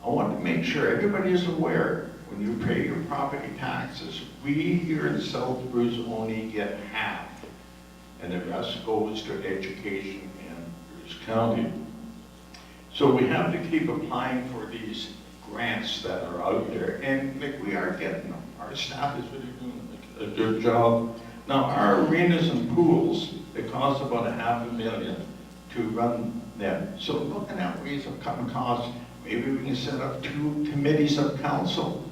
I want to make sure everybody is aware, when you pay your property taxes, we here in South Bruce only get half, and the rest goes to education in Bruce County. So we have to keep applying for these grants that are out there, and we are getting them. Our staff is really doing a good job. Now, our arenas and pools, it costs about $500,000 to run then. So looking at ways of cutting costs, maybe we can set up 2 committees of council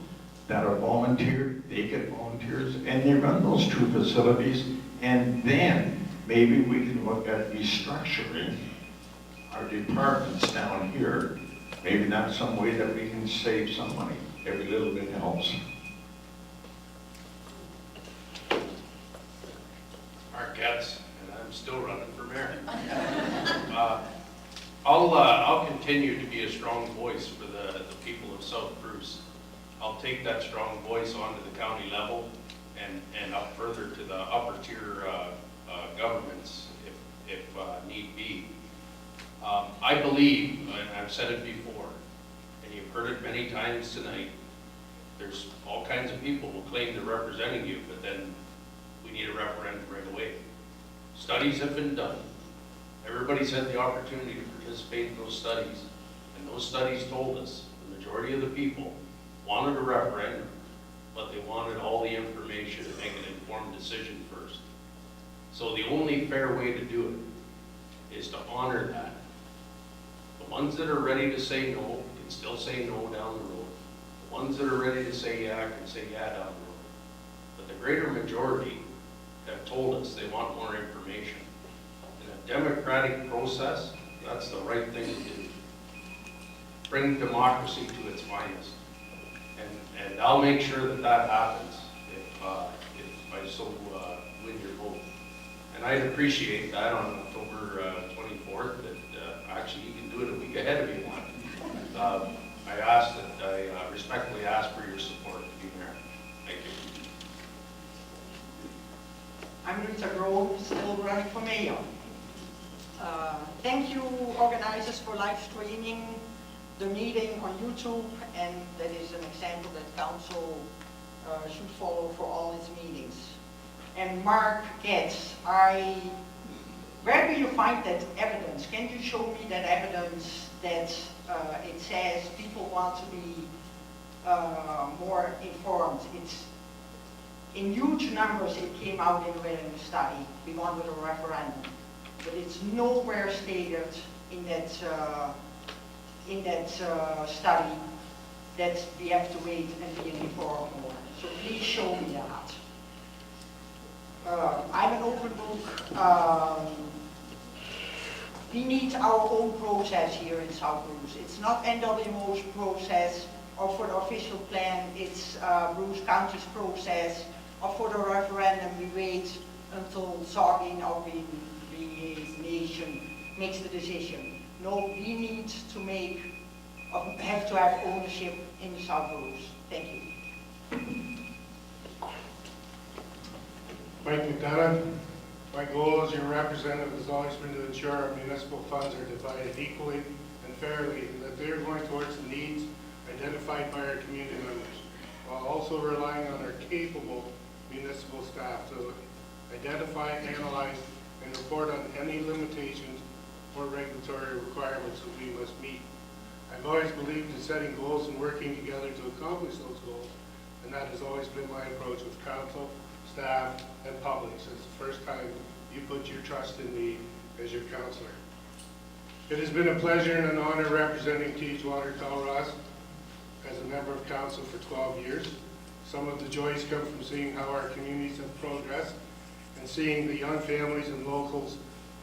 that are volunteer, they get volunteers, and they run those 2 facilities, and then maybe we can look at restructuring our departments down here. Maybe that's some way that we can save some money. Every little bit helps. Mark Getz, and I'm still running for mayor. I'll continue to be a strong voice for the people of South Bruce. I'll take that strong voice onto the county level and up further to the upper tier governments if need be. I believe, and I've said it before, and you've heard it many times tonight, there's all kinds of people who claim they're representing you, but then we need a referendum right away. Studies have been done. Everybody's had the opportunity to participate in those studies, and those studies told us the majority of the people wanted a referendum, but they wanted all the information to make an informed decision first. So the only fair way to do it is to honor that. The ones that are ready to say no can still say no down the road. The ones that are ready to say yeah can say yeah down the road. But the greater majority have told us they want more information. In a democratic process, that's the right thing to do. Bring democracy to its finest. And I'll make sure that that happens if I so win your vote. And I'd appreciate that on October 24th, that actually you can do it a week ahead if you want. I respectfully ask for your support to be mayor. Thank you. I'm Rita Grohl, still running for mayor. Thank you, organizers, for live streaming the meeting on YouTube, and that is an example that council should follow for all its meetings. And Mark Getz, where do you find that evidence? Can you show me that evidence that it says people want to be more informed? It's in huge numbers. It came out in a study. We wanted a referendum, but it's nowhere stated in that study that we have to wait and be informed more. So please show me that. I'm an open book. We need our own process here in South Bruce. It's not NWO's process, or for the official plan, it's Bruce County's process, or for the referendum, we wait until Saugeen or the nation makes the decision. No, we need to have to have ownership in South Bruce. Thank you. Mike McDonough, my goal as your representative has always been to ensure our municipal funds are divided equally and fairly, and that they are going towards the needs identified by our community members, while also relying on our capable municipal staff to identify, analyze, and report on any limitations or regulatory requirements that we must meet. I've always believed in setting goals and working together to accomplish those goals, and that has always been my approach with council, staff, and public since the first time you put your trust in me as your councillor. It has been a pleasure and an honor representing Teeswater, Colorado, as a member of council for 12 years. Some of the joys come from seeing how our communities have progressed and seeing the young families and locals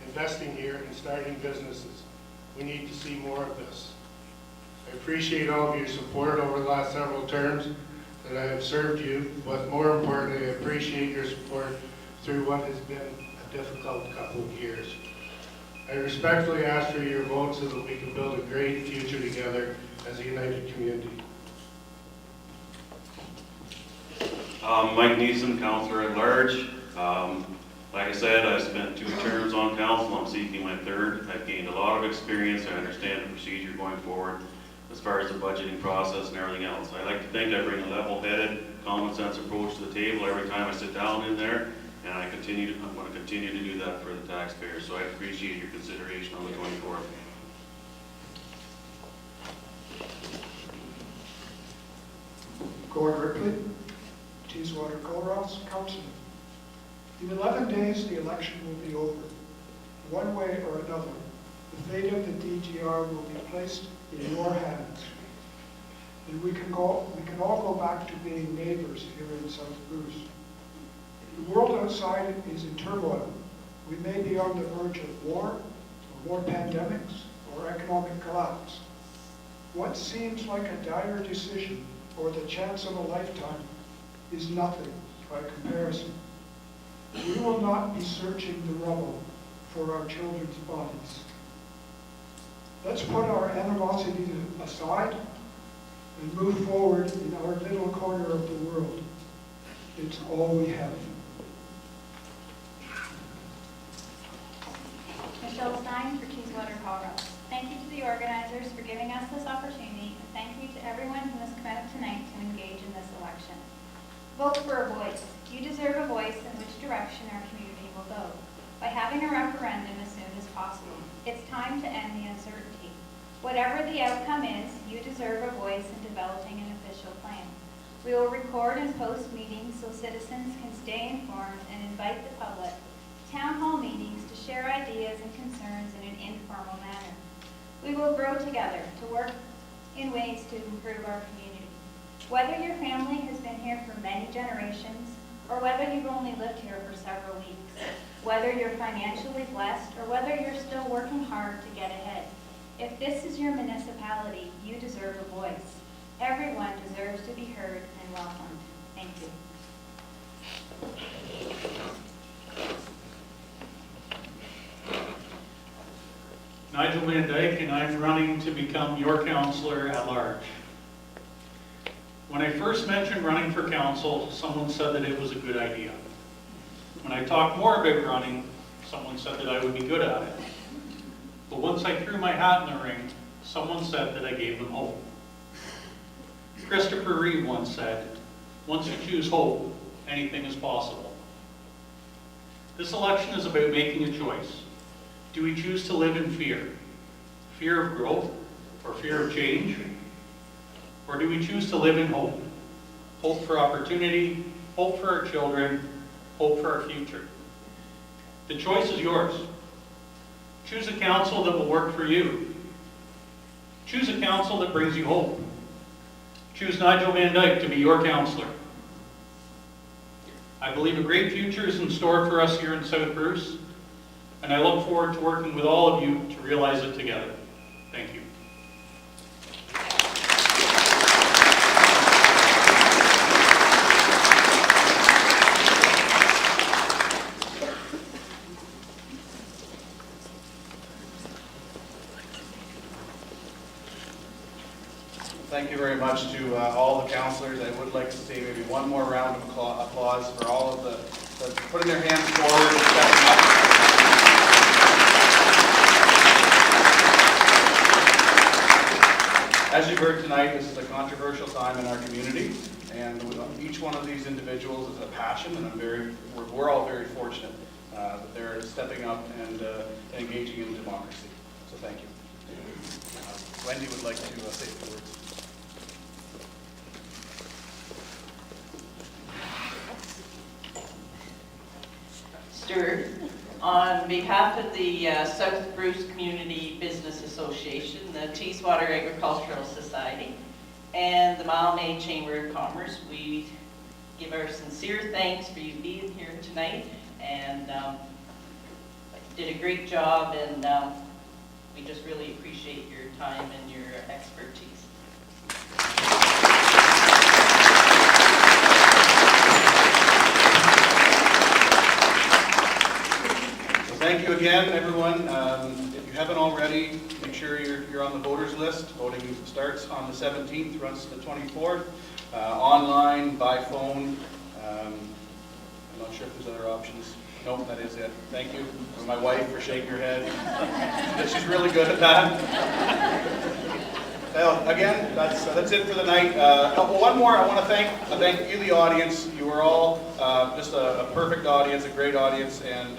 investing here and starting businesses. We need to see more of this. I appreciate all of your support over the last several terms that I have served you, but more importantly, I appreciate your support through what has been a difficult couple of years. I respectfully ask for your vote so that we can build a great future together as a united community. Mike Neeson, Councillor at Large. Like I said, I spent 2 terms on council. I'm seeking my 3rd. I've gained a lot of experience. I understand the procedure going forward as far as the budgeting process and everything else. I like to think I bring a level-headed, common sense approach to the table every time I sit down in there, and I'm going to continue to do that for the taxpayers. So I appreciate your consideration on the 24th. Gord Ripley, Teeswater, Colorado, Council. In 11 days, the election will be over. One way or another, the fate of the DGR will be placed in your hands. And we can all go back to being neighbors here in South Bruce. The world outside is in turmoil. We may be on the verge of war, or more pandemics, or economic collapse. What seems like a dire decision or the chance of a lifetime is nothing by comparison. We will not be searching the rubble for our children's bodies. Let's put our animosity aside and move forward in our little corner of the world. It's all we have. Michelle Stein for Teeswater, Colorado. Thank you to the organizers for giving us this opportunity, and thank you to everyone who has come out tonight to engage in this election. Vote for a voice. You deserve a voice in which direction our community will go. By having a referendum as soon as possible, it's time to end the uncertainty. Whatever the outcome is, you deserve a voice in developing an official plan. We will record and post meetings so citizens can stay informed and invite the public to town hall meetings to share ideas and concerns in an informal manner. We will grow together to work in ways to improve our community. Whether your family has been here for many generations, or whether you've only lived here for several weeks, whether you're financially blessed, or whether you're still working hard to get ahead, if this is your municipality, you deserve a voice. Everyone deserves to be heard and welcomed. Thank you. Nigel Van Dyke, and I'm running to become your councillor at large. When I first mentioned running for council, someone said that it was a good idea. When I talked more about running, someone said that I would be good at it. But once I threw my hat in the ring, someone said that I gave them hope. Christopher Reeve once said, once you choose hope, anything is possible. This election is about making a choice. Do we choose to live in fear? Fear of growth or fear of change? Or do we choose to live in hope? Hope for opportunity, hope for our children, hope for our future. The choice is yours. Choose a council that will work for you. Choose a council that brings you hope. Choose Nigel Van Dyke to be your councillor. I believe a great future is in store for us here in South Bruce, and I look forward to working with all of you to realize it together. Thank you. Thank you very much to all the councillors. I would like to say maybe one more round of applause for all of the putting their hands forward and stepping up. As you've heard tonight, this is a controversial time in our community, and each one of these individuals is a passion, and we're all very fortunate that they're stepping up and engaging in democracy. So thank you. Wendy would like to say a few words. Stuart, on behalf of the South Bruce Community Business Association, the Teeswater Agricultural Society, and the Malamé Chamber of Commerce, we give our sincere thanks for you being here tonight, and did a great job, and we just really appreciate your time and your expertise. Thank you again, everyone. If you haven't already, make sure you're on the voters list. Voting starts on the 17th, runs to the 24th. Online, by phone. I'm not sure if there's other options. Nope, that is it. Thank you. For my wife for shaking her head. She's really good at that. Well, again, that's it for the night. One more. I want to thank you, the audience. You were all just a perfect audience, a great audience, and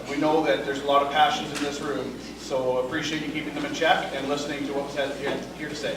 we know that there's a lot of passions in this room. So appreciate you keeping them in check and listening to what was here to say.